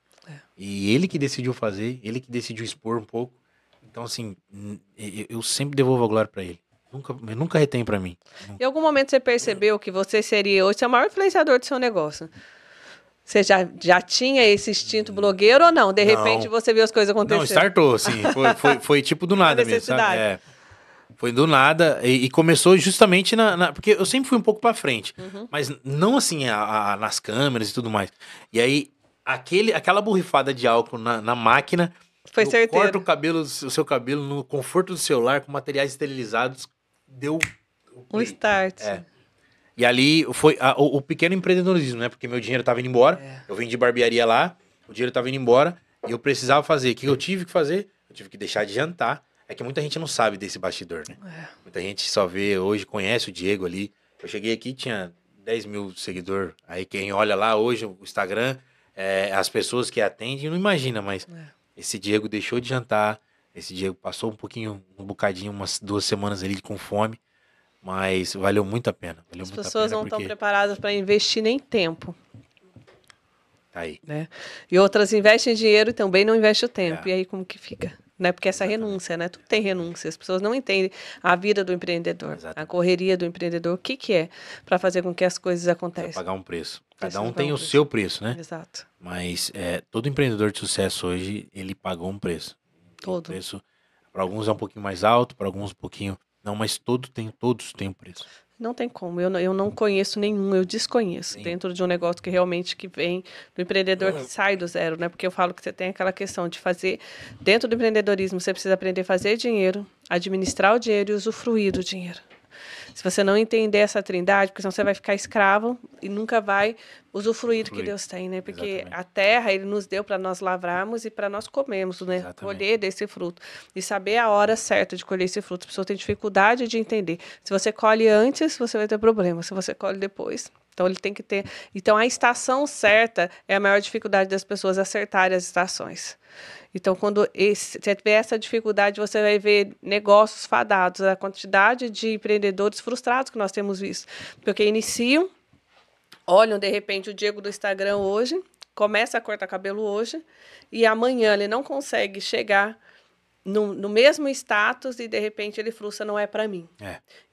e ele que decidiu fazer, ele que decidiu expor um pouco. Então, assim, eu sempre devolvo a glória pra ele. Eu nunca retém pra mim.
Em algum momento você percebeu que você seria hoje o maior influenciador do seu negócio? Você já tinha esse instinto blogueiro ou não? De repente você viu as coisas acontecendo?
Não, startou, sim. Foi tipo do nada mesmo, sabe? Foi do nada e começou justamente porque eu sempre fui um pouco pra frente. Mas não assim, nas câmeras e tudo mais. E aí, aquela borrifada de álcool na máquina...
Foi certeiro.
Corta o seu cabelo no conforto do celular com materiais esterilizados. Deu
um start.
E ali foi o pequeno empreendedorismo, né? Porque meu dinheiro tava indo embora. Eu vendi barbearia lá, o dinheiro tava indo embora e eu precisava fazer. O que eu tive que fazer? Eu tive que deixar de jantar. É que muita gente não sabe desse bastidor, né? Muita gente só vê hoje, conhece o Diego ali. Eu cheguei aqui, tinha 10 mil seguidores. Aí quem olha lá hoje, o Instagram, as pessoas que atendem, não imagina, mas esse Diego deixou de jantar. Esse Diego passou um bocadinho, umas 2 semanas ali com fome, mas valeu muito a pena.
As pessoas não estão preparadas para investir nem tempo.
Tá aí.
Né? E outras investem dinheiro e também não investem o tempo. E aí como que fica? Né? Porque essa renúncia, né? Tudo tem renúncia. As pessoas não entendem a vida do empreendedor, a correria do empreendedor. O que é para fazer com que as coisas aconteçam?
Pagar um preço. Cada um tem o seu preço, né?
Exato.
Mas todo empreendedor de sucesso hoje, ele pagou um preço.
Todo.
O preço, para alguns é um pouquinho mais alto, para alguns um pouquinho... Não, mas todos têm um preço.
Não tem como. Eu não conheço nenhum, eu desconheço. Sim. Dentro de um negócio que realmente vem do empreendedor que sai do zero, né? Porque eu falo que você tem aquela questão de fazer... Dentro do empreendedorismo, você precisa aprender a fazer dinheiro, administrar o dinheiro e usufruir do dinheiro. Se você não entender essa trindade, porque senão você vai ficar escravo e nunca vai usufruir do que Deus tem, né? Porque a terra, Ele nos deu para nós lavrarmos e para nós comermos, né? Colher desse fruto. E saber a hora certa de colher esse fruto. As pessoas têm dificuldade de entender. Se você colhe antes, você vai ter problema. Se você colhe depois... Então, ele tem que ter... Então, a estação certa é a maior dificuldade das pessoas acertarem as estações. Então, quando você tiver essa dificuldade, você vai ver negócios fadados, a quantidade de empreendedores frustrados que nós temos visto. Porque iniciam, olham, de repente, o Diego do Instagram hoje, começa a cortar cabelo hoje, e amanhã ele não consegue chegar no mesmo status e, de repente, ele frustra, não é para mim.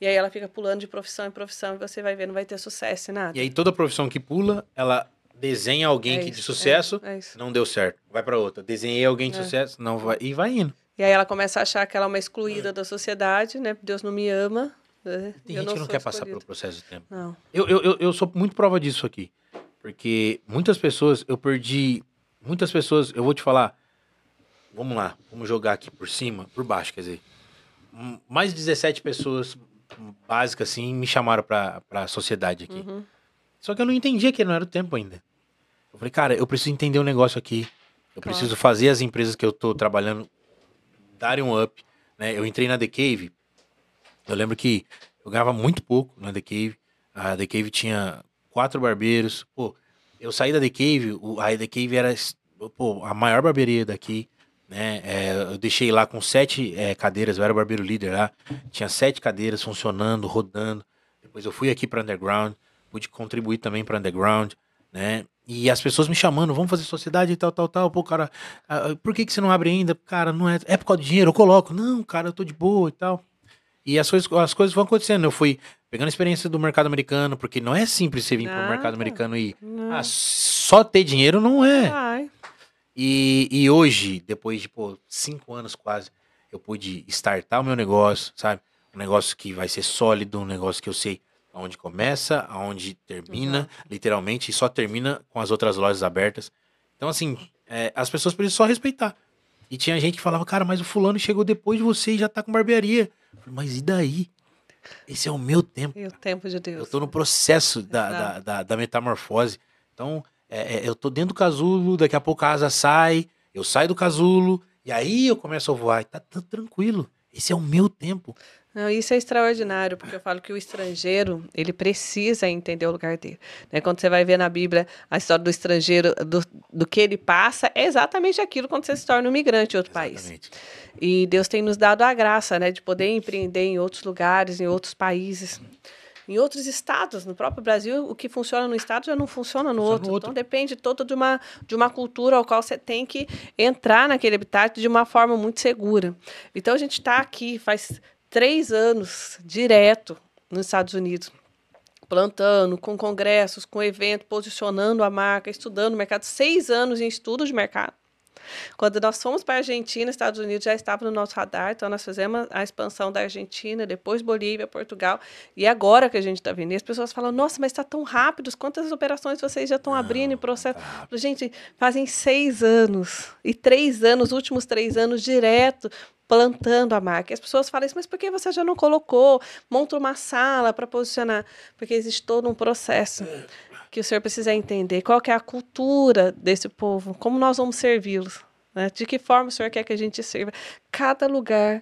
E aí ela fica pulando de profissão em profissão e você vai ver, não vai ter sucesso em nada.
E aí toda profissão que pula, ela desenha alguém de sucesso, não deu certo. Vai para outra. Desenhei alguém de sucesso, não vai, e vai indo.
E aí ela começa a achar que ela é uma excluída da sociedade, né? Deus não me ama.
Tem gente que não quer passar pelo processo de tempo.
Não.
Eu sou muito prova disso aqui. Porque muitas pessoas, eu vou te falar, vamos lá, vamos jogar aqui por cima, por baixo, quer dizer. Mais de 17 pessoas básicas, assim, me chamaram pra sociedade aqui. Só que eu não entendia que não era o tempo ainda. Eu falei, cara, eu preciso entender um negócio aqui. Eu preciso fazer as empresas que eu tô trabalhando darem um up, né? Eu entrei na The Cave, eu lembro que eu ganhava muito pouco na The Cave. A The Cave tinha 4 barbeiros. Pô, eu saí da The Cave, a The Cave era a maior barbearia daqui, né? Eu deixei lá com 7 cadeiras, eu era barbeiro líder lá. Tinha 7 cadeiras funcionando, rodando. Depois eu fui aqui para Underground, pude contribuir também para Underground, né? E as pessoas me chamando, vamos fazer sociedade e tal. Pô, cara, por que você não abre ainda? Cara, não é por causa do dinheiro, eu coloco. Não, cara, eu tô de boa e tal. E as coisas vão acontecendo. Eu fui pegando a experiência do mercado americano, porque não é simples você vir pro mercado americano e só ter dinheiro não é. E hoje, depois de 5 anos quase, eu pude startar o meu negócio, sabe? Um negócio que vai ser sólido, um negócio que eu sei aonde começa, aonde termina, literalmente, e só termina com as outras lojas abertas. Então, assim, as pessoas precisam só respeitar. E tinha gente que falava, cara, mas o fulano chegou depois de você e já tá com barbearia. Eu falei, mas e daí? Esse é o meu tempo.
E o tempo de
Eu
Deus.
tô no processo da metamorfose. Então, eu tô dentro do casulo, daqui a pouco a asa sai, eu saio do casulo, e aí eu começo a voar. E tá tranquilo. Esse é o meu tempo.
Não, isso é extraordinário, porque eu falo que o estrangeiro, ele precisa entender o lugar dele. Né? Quando você vai ver na Bíblia a história do estrangeiro, do que ele passa, é exatamente aquilo quando você se torna um migrante em outro
Exatamente.
país. E Deus tem nos dado a graça, né, de poder empreender em outros lugares, em outros países, em outros estados. No próprio Brasil, o que funciona no estado já não funciona no outro. Então, depende todo de uma cultura ao qual você tem que entrar naquele habitat de uma forma muito segura. Então, a gente está aqui faz 3 anos direto nos Estados Unidos, plantando, com congressos, com eventos, posicionando a marca, estudando o mercado, 6 anos em estudo de mercado. Quando nós fomos para a Argentina, Estados Unidos já estava no nosso radar, então nós fizemos a expansão da Argentina, depois Bolívia, Portugal, e agora que a gente está vendo, e as pessoas falam, nossa, mas está tão rápido, quantas operações vocês já estão abrindo em processo? Gente, fazem 6 anos, e 3 anos, últimos 3 anos direto, plantando a marca. E as pessoas falam isso, mas por que você já não colocou? Monta uma sala para posicionar. Porque existe todo um processo que o senhor precisa entender. Qual que é a cultura desse povo? Como nós vamos servi-los? Né? De que forma o senhor quer que a gente sirva? Cada lugar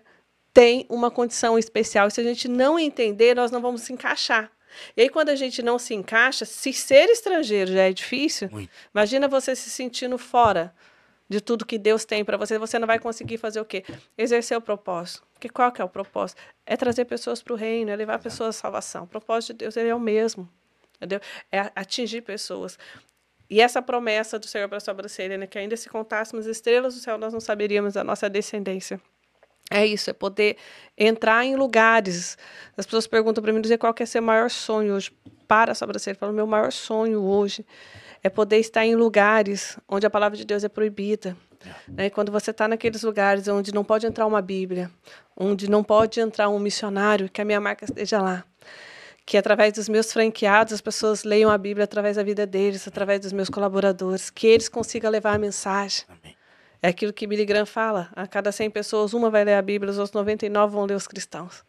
tem uma condição especial. E se a gente não entender, nós não vamos se encaixar. E aí, quando a gente não se encaixa, se ser estrangeiro já é difícil, imagina você se sentindo fora de tudo que Deus tem para você, você não vai conseguir fazer o quê? Exercer o propósito. Porque qual que é o propósito? É trazer pessoas para o reino, é levar pessoas à salvação. O propósito de Deus, ele é o mesmo. Entendeu? É atingir pessoas. E essa promessa do Senhor para sobrancelha, né, que ainda se contássemos estrelas do céu, nós não saberíamos a nossa descendência. É isso, é poder entrar em lugares. As pessoas perguntam para mim, dizer qual que é seu maior sonho hoje para a sobrancelha. Eu falo, meu maior sonho hoje é poder estar em lugares onde a palavra de Deus é proibida. Né? Quando você está naqueles lugares onde não pode entrar uma Bíblia, onde não pode entrar um missionário, que a minha marca esteja lá. Que através dos meus franqueados, as pessoas leiam a Bíblia através da vida deles, através dos meus colaboradores, que eles consigam levar a mensagem. Amém. É aquilo que Billy Graham fala, a cada 100 pessoas, uma vai ler a Bíblia, os outros 99 vão ler os cristãos.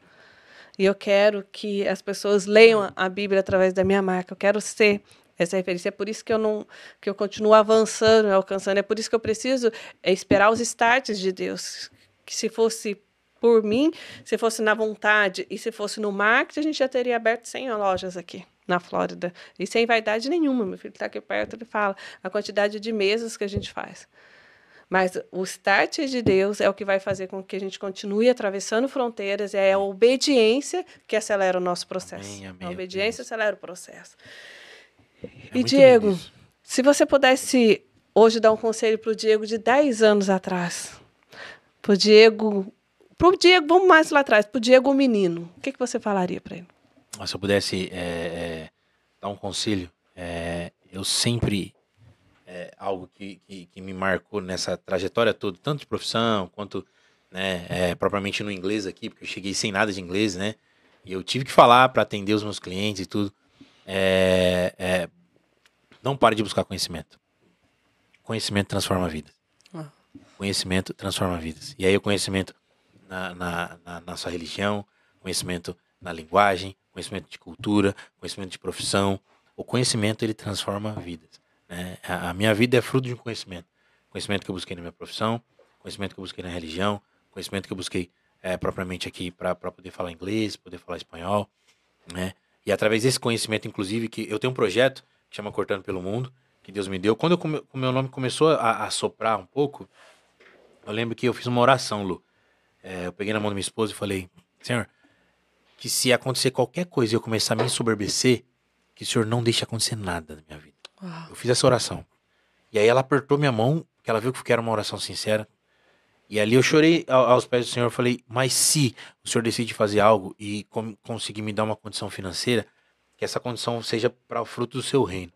E eu quero que as pessoas leiam a Bíblia através da minha marca, eu quero ser essa referência. É por isso que eu continuo avançando, alcançando, é por isso que eu preciso esperar os starts de Deus, que se fosse por mim, se fosse na vontade e se fosse no marketing, a gente já teria aberto 100 lojas aqui na Flórida. E sem vaidade nenhuma. Meu filho está aqui perto, ele fala a quantidade de mesas que a gente faz. Mas o start de Deus é o que vai fazer com que a gente continue atravessando fronteiras, é a obediência que acelera o nosso processo. Amém, amém, a obediência acelera o processo. E, Diego, se você pudesse hoje dar um conselho para o Diego de 10 anos atrás, para o Diego, vamos mais lá atrás, para o Diego menino, o que você falaria para ele?
Se eu pudesse dar um conselho, eu sempre, algo que me marcou nessa trajetória toda, tanto de profissão quanto, né, propriamente no inglês aqui, porque eu cheguei sem nada de inglês, né, e eu tive que falar para atender os meus clientes e tudo. Não pare de buscar conhecimento. Conhecimento transforma vidas. Conhecimento transforma vidas. E aí o conhecimento na sua religião, conhecimento na linguagem, conhecimento de cultura, conhecimento de profissão. O conhecimento, ele transforma vidas. Né? A minha vida é fruto de um conhecimento. Conhecimento que eu busquei na minha profissão, conhecimento que eu busquei na religião, conhecimento que eu busquei propriamente aqui para poder falar inglês, poder falar espanhol. Né? E através desse conhecimento, inclusive, que eu tenho um projeto que chama Cortando pelo Mundo, que Deus me deu. Quando o meu nome começou a soprar um pouco, eu lembro que eu fiz uma oração, Lu. Eu peguei na mão da minha esposa e falei, Senhor, que se acontecer qualquer coisa e eu começar a me ensoberbecer, que o Senhor não deixe acontecer nada na minha vida. Eu fiz essa oração. E aí ela apertou minha mão, porque ela viu que era uma oração sincera. E ali eu chorei aos pés do Senhor, eu falei, mas se o Senhor decide fazer algo e conseguir me dar uma condição financeira, que essa condição seja para o fruto do seu reino.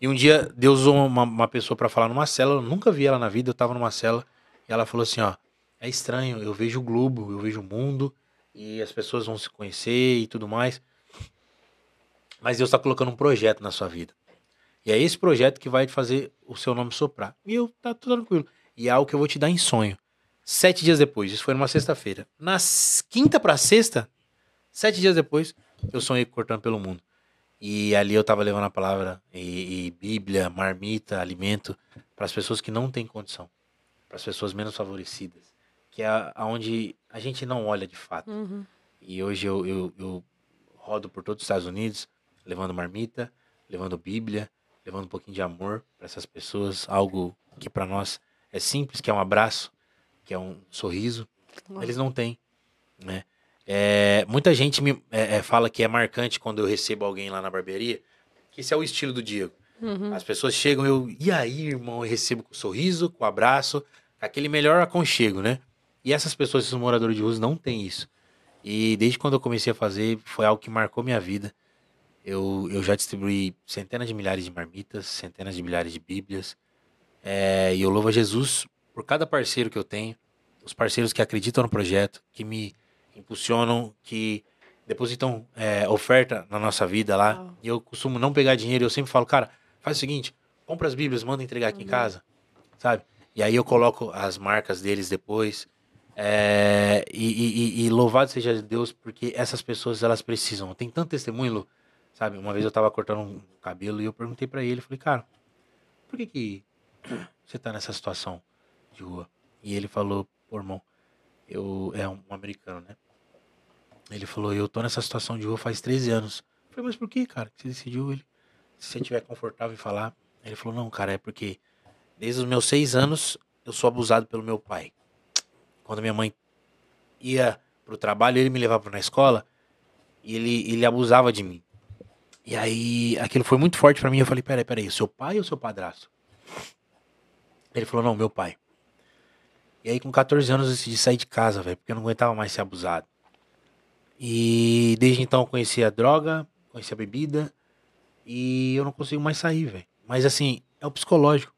E um dia Deus usou uma pessoa para falar numa célula, eu nunca vi ela na vida, eu estava numa célula, e ela falou assim, ó, é estranho. Eu vejo o globo, eu vejo o mundo e as pessoas vão se conhecer e tudo mais. Mas Deus está colocando um projeto na sua vida. E é esse projeto que vai fazer o seu nome soprar. E eu, tá tudo tranquilo. E é algo que eu vou te dar em sonho. 7 dias depois, isso foi numa sexta-feira. Na quinta pra sexta, 7 dias depois, eu sonhei cortando pelo mundo. E ali eu tava levando a palavra e Bíblia, marmita, alimento para as pessoas que não têm condição, para as pessoas menos favorecidas, que é aonde a gente não olha de fato.
Uhum.
E hoje eu rodo por todos os Estados Unidos, levando marmita, levando Bíblia, levando um pouquinho de amor para essas pessoas, algo que para nós é simples, que é um abraço, que é um sorriso, eles não têm, né? Muita gente fala que é marcante quando eu recebo alguém lá na barbearia, que esse é o estilo do Diego.
Uhum.
As pessoas chegam, e aí, irmão, eu recebo com sorriso, com abraço, aquele melhor aconchego, né? E essas pessoas, esses moradores de rua, não têm isso. E desde quando eu comecei a fazer, foi algo que marcou minha vida. Eu já distribuí centenas de milhares de marmitas, centenas de milhares de bíblias. E eu louvo a Jesus por cada parceiro que eu tenho, os parceiros que acreditam no projeto, que me impulsionam, que depositam oferta na nossa vida lá.
Uau.
E eu costumo não pegar dinheiro, eu sempre falo, cara, faz o seguinte, compra as bíblias, manda entregar aqui em casa, sabe? E aí eu coloco as marcas deles depois. E louvado seja Deus, porque essas pessoas, elas precisam. Tem tanto testemunho, Lu, sabe? Uma vez eu tava cortando um cabelo e eu perguntei pra ele, falei, cara, por que você tá nessa situação de rua? E ele falou, pô, irmão, é um americano, né? Ele falou, eu tô nessa situação de rua faz 13 anos. Eu falei, mas por que, cara, que você decidiu? Ele, se você estiver confortável em falar. Ele falou, não, cara, é porque desde os meus 6 anos eu sou abusado pelo meu pai. Quando minha mãe ia pro trabalho, ele me levava na escola e ele abusava de mim. E aí, aquilo foi muito forte pra mim. Eu falei, peraí, o seu pai ou o seu padrasto? Ele falou, não, meu pai. E aí, com 14 anos, eu decidi sair de casa, velho, porque eu não aguentava mais ser abusado. E desde então, eu conheci a droga, conheci a bebida, e eu não consigo mais sair, velho. Mas assim, é o psicológico.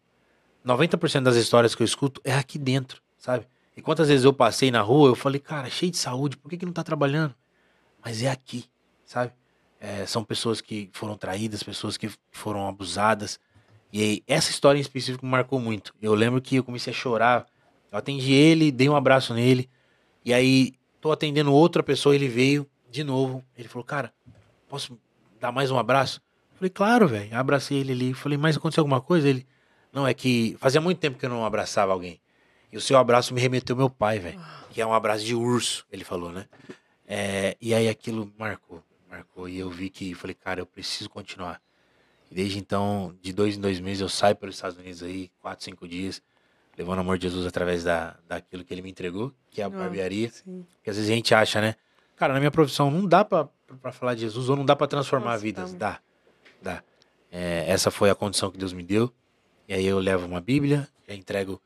90% das histórias que eu escuto é aqui dentro, sabe? E quantas vezes eu passei na rua, eu falei, cara, cheio de saúde, por que não tá trabalhando? Mas é aqui, sabe? São pessoas que foram traídas, pessoas que foram abusadas. E aí, essa história em específico me marcou muito. Eu lembro que eu comecei a chorar. Eu atendi ele, dei um abraço nele. E aí, tô atendendo outra pessoa, ele veio de novo. Ele falou, cara, posso dar mais um abraço? Eu falei, claro, velho. Abracei ele ali. Falei, mas aconteceu alguma coisa? Ele, não, é que fazia muito tempo que eu não abraçava alguém. E o seu abraço me remeteu ao meu pai, velho. Que é um abraço de urso, ele falou, né? E aí aquilo marcou. E eu vi que, falei, cara, eu preciso continuar. E desde então, de 2 em 2 meses, eu saio pelos Estados Unidos aí, 4, 5 dias, levando o amor de Jesus através daquilo que ele me entregou, que é a barbearia.
Sim.
Porque às vezes a gente acha, né? Cara, na minha profissão não dá pra falar de Jesus ou não dá pra transformar
Nossa,
vidas.
tá.
Dá. Essa foi a condição que Deus me deu. E aí eu levo uma Bíblia, já entrego.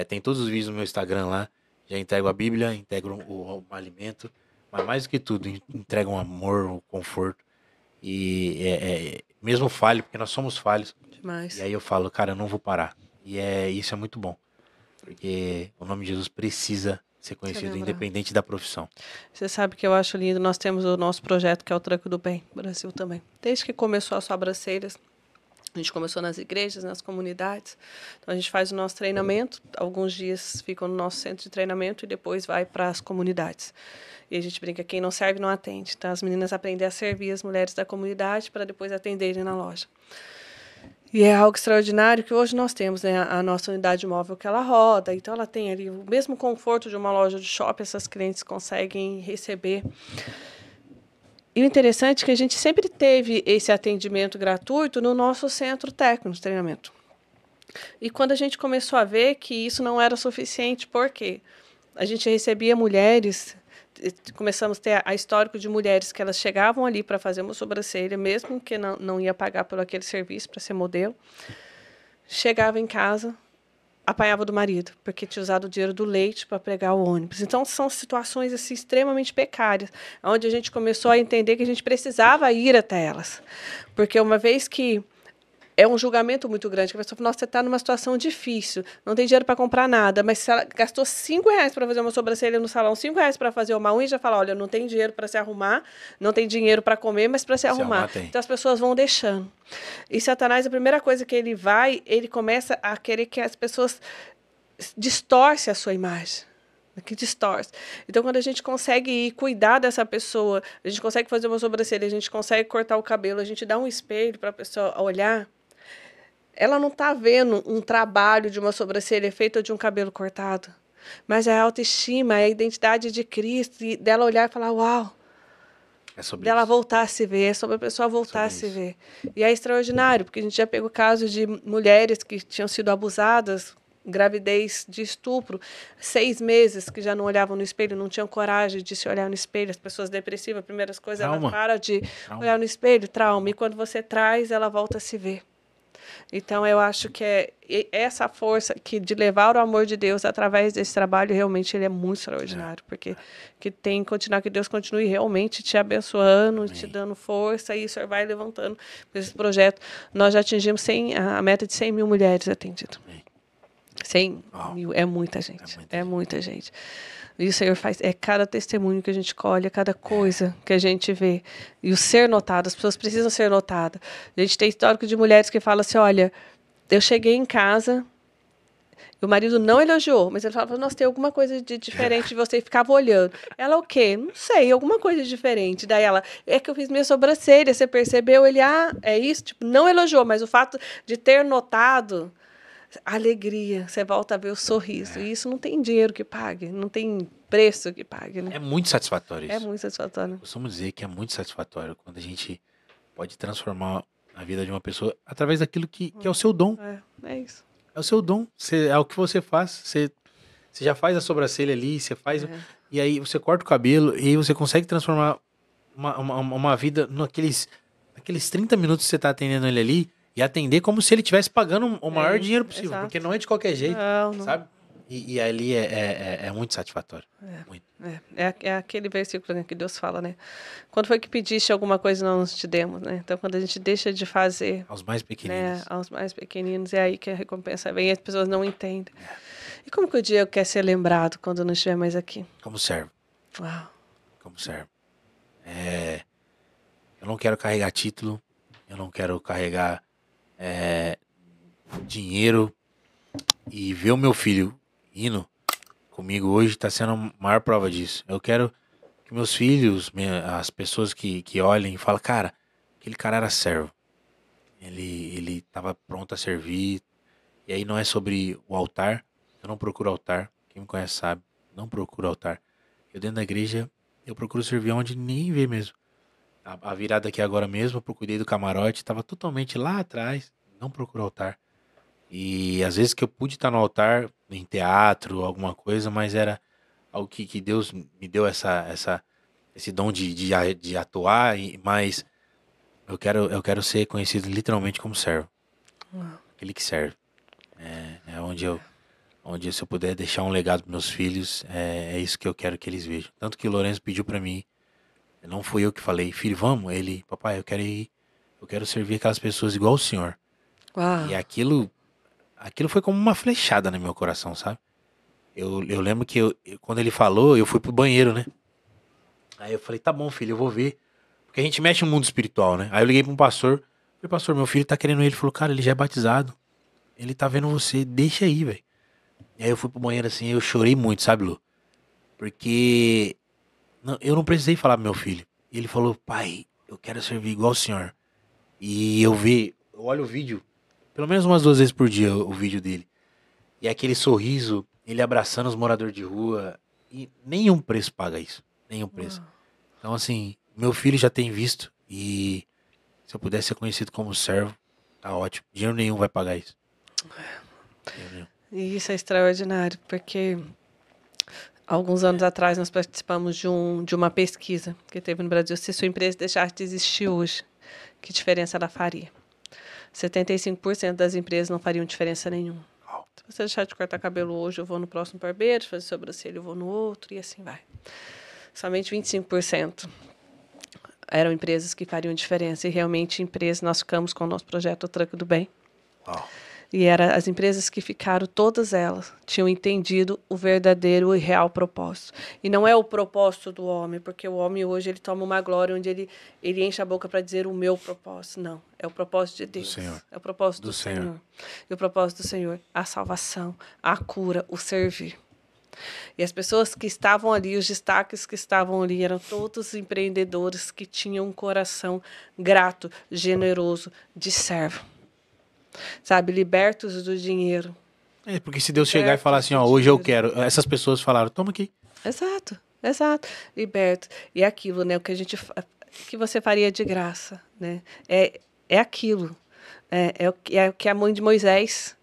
Tem todos os vídeos no meu Instagram lá. Já entrego a Bíblia, entrego o alimento. Mas mais do que tudo, entrego um amor, um conforto. E mesmo falho, porque nós somos falhos.
Demais.
E aí eu falo, cara, eu não vou parar. E isso é muito bom. Porque o nome de Jesus precisa ser conhecido, independente da profissão.
Você sabe que eu acho lindo, nós temos o nosso projeto que é o Tranco do Bem, Brasil também. Desde que começou as Sobraceiras, a gente começou nas igrejas, nas comunidades. Então a gente faz o nosso treinamento, alguns dias ficam no nosso centro de treinamento e depois vai para as comunidades. E a gente brinca, quem não serve não atende. Então as meninas aprendem a servir as mulheres da comunidade para depois atenderem na loja. E é algo extraordinário que hoje nós temos, né? A nossa unidade móvel que ela roda, então ela tem ali o mesmo conforto de uma loja de shopping, essas clientes conseguem receber. E o interessante é que a gente sempre teve esse atendimento gratuito no nosso centro técnico de treinamento. E quando a gente começou a ver que isso não era suficiente, por quê? A gente recebia mulheres, começamos a ter a histórico de mulheres que elas chegavam ali para fazer uma sobrancelha, mesmo que não ia pagar por aquele serviço para ser modelo, chegava em casa, apanhava do marido, porque tinha usado o dinheiro do leite para pregar o ônibus. Então, são situações assim, extremamente precárias, onde a gente começou a entender que a gente precisava ir até elas. Porque uma vez que é um julgamento muito grande. Que a pessoa fala, nossa, você está numa situação difícil, não tem dinheiro para comprar nada, mas se ela gastou R$ 5 para fazer uma sobrancelha no salão, R$ 5 para fazer uma unha, já fala, olha, não tem dinheiro para se arrumar, não tem dinheiro para comer, mas para se arrumar. Então as pessoas vão deixando. E Satanás, a primeira coisa que ele começa a querer que as pessoas distorcem a sua imagem. Que distorce. Então, quando a gente consegue ir cuidar dessa pessoa, a gente consegue fazer uma sobrancelha, a gente consegue cortar o cabelo, a gente dá um espelho para a pessoa olhar, ela não está vendo um trabalho de uma sobrancelha feita de um cabelo cortado, mas é a autoestima, é a identidade de Cristo, e dela olhar e falar, uau, dela voltar a se ver, é sobre a pessoa voltar a se ver. E é extraordinário, porque a gente já pegou casos de mulheres que tinham sido abusadas, gravidez de estupro, 6 meses que já não olhavam no espelho, não tinham coragem de se olhar no espelho. As pessoas depressivas, primeiras coisas, ela para de olhar no espelho, trauma. E quando você traz, ela volta a se ver. Então, eu acho que é essa força de levar o amor de Deus através desse trabalho, realmente, ele é muito extraordinário. Porque que Deus continue realmente te abençoando, te dando força, e o Senhor vai levantando esse projeto. Nós já atingimos a meta de 100 mil mulheres atendidas. 100 mil é muita gente. É muita gente. E o Senhor faz, cada testemunho que a gente colhe, cada coisa que a gente vê. E o ser notado, as pessoas precisam ser notadas. A gente tem histórico de mulheres que falam assim, olha, eu cheguei em casa, e o marido não elogiou, mas ele falava, nossa, tem alguma coisa de diferente de você, e ficava olhando. Ela, o quê? Não sei, alguma coisa diferente. Daí ela, é que eu fiz minha sobrancelha, você percebeu? Ele, é isso? Tipo, não elogiou, mas o fato de ter notado, alegria, você volta a ver o sorriso. E isso não tem dinheiro que pague, não tem preço que pague, né?
É muito satisfatório isso.
É muito satisfatório.
Eu costumo dizer que é muito satisfatório quando a gente pode transformar a vida de uma pessoa através daquilo que é o seu dom.
É isso.
É o seu dom. É o que você faz. Você já faz a sobrancelha ali, você faz... E aí você corta o cabelo e aí você consegue transformar uma vida naqueles 30 minutos que você está atendendo ele ali, e atender como se ele estivesse pagando o maior dinheiro possível. Exato. Porque não é de qualquer jeito, não. Sabe? E ali é muito satisfatório. Muito.
É aquele versículo que Deus fala, né? Quando foi que pediste alguma coisa, não nos te demos, né? Então, quando a gente deixa de fazer...
Aos mais pequeninos.
Né? Aos mais pequeninos, é aí que a recompensa vem e as pessoas não entendem. E como que o Diego quer ser lembrado quando não estiver mais aqui?
Como servo.
Uau.
Como servo. Eu não quero carregar título, eu não quero carregar dinheiro, e ver o meu filho indo comigo hoje está sendo a maior prova disso. Eu quero que meus filhos, as pessoas que olhem e falem, cara, aquele cara era servo. Ele estava pronto a servir. E aí não é sobre o altar. Eu não procuro altar. Quem me conhece sabe. Não procuro altar. Eu dentro da igreja, eu procuro servir onde ninguém vê mesmo. A virada aqui agora mesmo, eu cuidei do camarote, estava totalmente lá atrás. Não procuro altar. E às vezes que eu pude estar no altar, em teatro, alguma coisa, mas era algo que Deus me deu esse dom de atuar, mas eu quero ser conhecido literalmente como servo. Aquele que serve. É onde se eu puder deixar um legado para meus filhos, é isso que eu quero que eles vejam. Tanto que o Lourenço pediu para mim, não fui eu que falei, filho, vamos? Ele, papai, eu quero ir, eu quero servir aquelas pessoas igual o senhor.
Uau.
E aquilo foi como uma flechada no meu coração, sabe? Eu lembro que quando ele falou, eu fui pro banheiro, né? Aí eu falei, tá bom, filho, eu vou ver. Porque a gente mexe no mundo espiritual, né? Aí eu liguei pra um pastor. Falei, pastor, meu filho tá querendo ir. Ele falou, cara, ele já é batizado. Ele tá vendo você, deixa aí, velho. E aí eu fui pro banheiro assim, eu chorei muito, sabe, Lu? Porque eu não precisei falar pro meu filho. E ele falou, pai, eu quero servir igual o senhor. E eu olho o vídeo, pelo menos umas 2 vezes por dia, o vídeo dele. E aquele sorriso, ele abraçando os moradores de rua. E nenhum preço paga isso. Nenhum preço. Então, assim, meu filho já tem visto. E se eu pudesse ser conhecido como servo, tá ótimo. Dinheiro nenhum vai pagar isso.
E isso é extraordinário, porque alguns anos atrás nós participamos de uma pesquisa que teve no Brasil. Se sua empresa deixasse de existir hoje, que diferença ela faria? 75% das empresas não fariam diferença nenhuma. Se você deixar de cortar cabelo hoje, eu vou no próximo barbeiro, fazer sobrancelha, eu vou no outro, e assim vai. Somente 25% eram empresas que fariam diferença. E realmente, empresas, nós ficamos com o nosso projeto O Tranco do Bem.
Uau.
E eram as empresas que ficaram, todas elas, tinham entendido o verdadeiro e real propósito. E não é o propósito do homem, porque o homem hoje ele toma uma glória onde ele enche a boca para dizer o meu propósito. Não, é o propósito de Deus. É o propósito do Senhor. E o propósito do Senhor, a salvação, a cura, o servir. E as pessoas que estavam ali, os destaques que estavam ali, eram todos empreendedores que tinham um coração grato, generoso, de servo. Sabe, libertos do dinheiro.
Porque se Deus chegar e falar assim, ó, hoje eu quero, essas pessoas falaram, toma aqui.
Exato, liberto. E é aquilo, né, o que você faria de graça, né, é aquilo, é o que a mãe de Moisés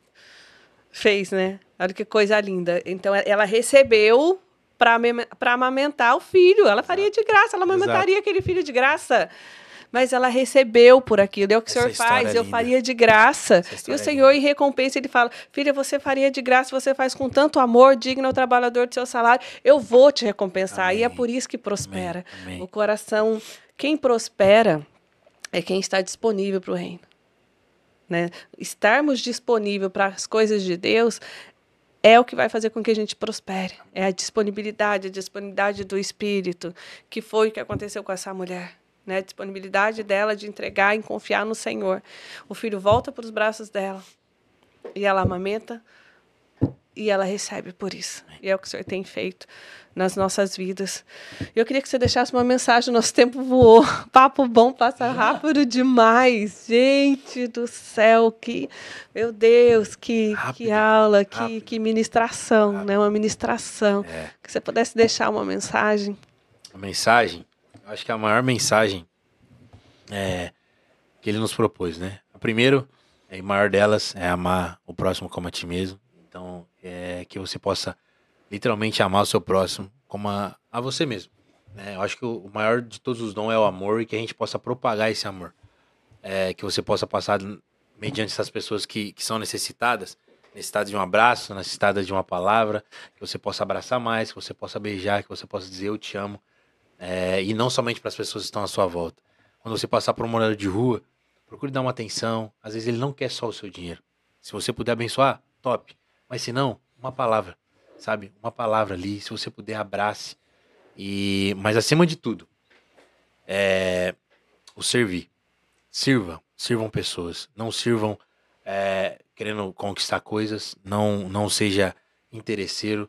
fez, né, olha que coisa linda. Então, ela recebeu para amamentar o filho, ela faria de graça, ela amamentaria aquele filho de graça. Mas ela recebeu por aquilo. É o que o Senhor faz, eu faria de graça. E o Senhor, em recompensa, ele fala, filha, você faria de graça, você faz com tanto amor, digno ao trabalhador do seu salário, eu vou te recompensar. Amém. E é por isso que prospera. Amém. O coração, quem prospera é quem está disponível para o reino. Né? Estarmos disponíveis para as coisas de Deus é o que vai fazer com que a gente prospere. É a disponibilidade do Espírito, que foi o que aconteceu com essa mulher. Né, a disponibilidade dela de entregar e confiar no Senhor. O filho volta para os braços dela e ela amamenta e ela recebe por isso. E é o que o Senhor tem feito nas nossas vidas. Eu queria que você deixasse uma mensagem, nosso tempo voou. Papo bom, passa rápido demais. Gente do céu, meu Deus, que aula, que ministração, né? Uma ministração. Que você pudesse deixar uma mensagem.
A mensagem? Acho que a maior mensagem que ele nos propôs, né? A primeira e maior delas é amar o próximo como a ti mesmo. Então, que você possa literalmente amar o seu próximo como a você mesmo. Né? Eu acho que o maior de todos os dons é o amor e que a gente possa propagar esse amor. Que você possa passar mediante essas pessoas que são necessitadas de um abraço, necessitadas de uma palavra, que você possa abraçar mais, que você possa beijar, que você possa dizer eu te amo. E não somente para as pessoas que estão à sua volta. Quando você passar por um morador de rua, procure dar uma atenção. Às vezes ele não quer só o seu dinheiro. Se você puder abençoar, top. Mas se não, uma palavra, sabe? Uma palavra ali. Se você puder, abrace. Mas acima de tudo, o servir. Sirvam pessoas. Não sirvam querendo conquistar coisas. Não seja interesseiro.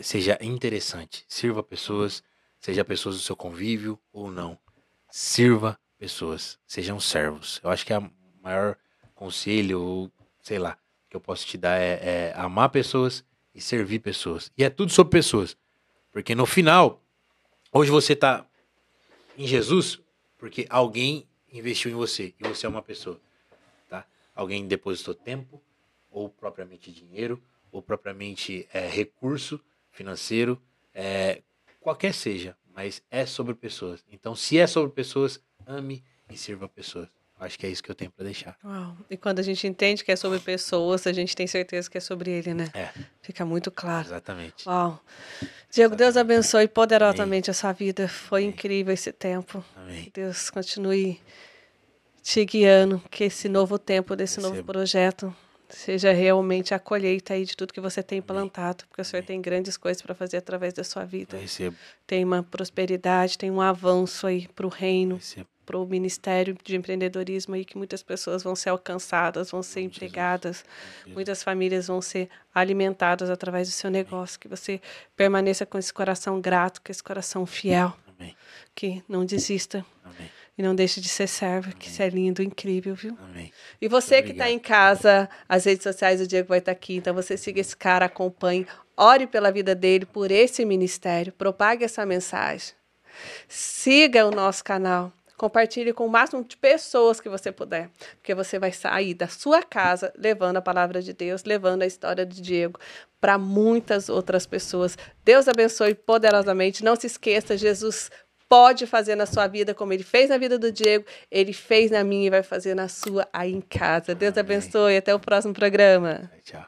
Seja interessante. Sirva pessoas. Seja pessoas do seu convívio ou não. Sirva pessoas. Sejam servos. Eu acho que o maior conselho, ou sei lá, que eu posso te dar é amar pessoas e servir pessoas. E é tudo sobre pessoas. Porque no final, hoje você está em Jesus porque alguém investiu em você. E você é uma pessoa. Tá? Alguém depositou tempo, ou propriamente dinheiro, ou propriamente recurso financeiro, qualquer seja, mas é sobre pessoas. Então, se é sobre pessoas, ame e sirva pessoas. Acho que é isso que eu tenho para deixar.
Uau. E quando a gente entende que é sobre pessoas, a gente tem certeza que é sobre ele, né? Fica muito claro.
Exatamente.
Uau. Diego, Deus abençoe poderosamente a sua vida. Foi incrível esse tempo.
Amém.
Deus continue te guiando, que esse novo tempo desse novo projeto seja realmente a colheita aí de tudo que você tem plantado, porque o Senhor tem grandes coisas para fazer através da sua vida. Tem uma prosperidade, tem um avanço aí para o reino, para o ministério de empreendedorismo aí, que muitas pessoas vão ser alcançadas, vão ser empregadas, muitas famílias vão ser alimentadas através do seu negócio, que você permaneça com esse coração grato, com esse coração fiel, que não desista. E não deixe de ser servo, que isso é lindo, incrível, viu?
Amém.
E você que está em casa, as redes sociais do Diego vai estar aqui, então você siga esse cara, acompanhe, ore pela vida dele, por esse ministério, propague essa mensagem. Siga o nosso canal, compartilhe com o máximo de pessoas que você puder, porque você vai sair da sua casa levando a palavra de Deus, levando a história de Diego para muitas outras pessoas. Deus abençoe poderosamente, não se esqueça, Jesus pode fazer na sua vida como ele fez na vida do Diego, ele fez na minha e vai fazer na sua aí em casa. Deus abençoe, até o próximo programa.
Tchau.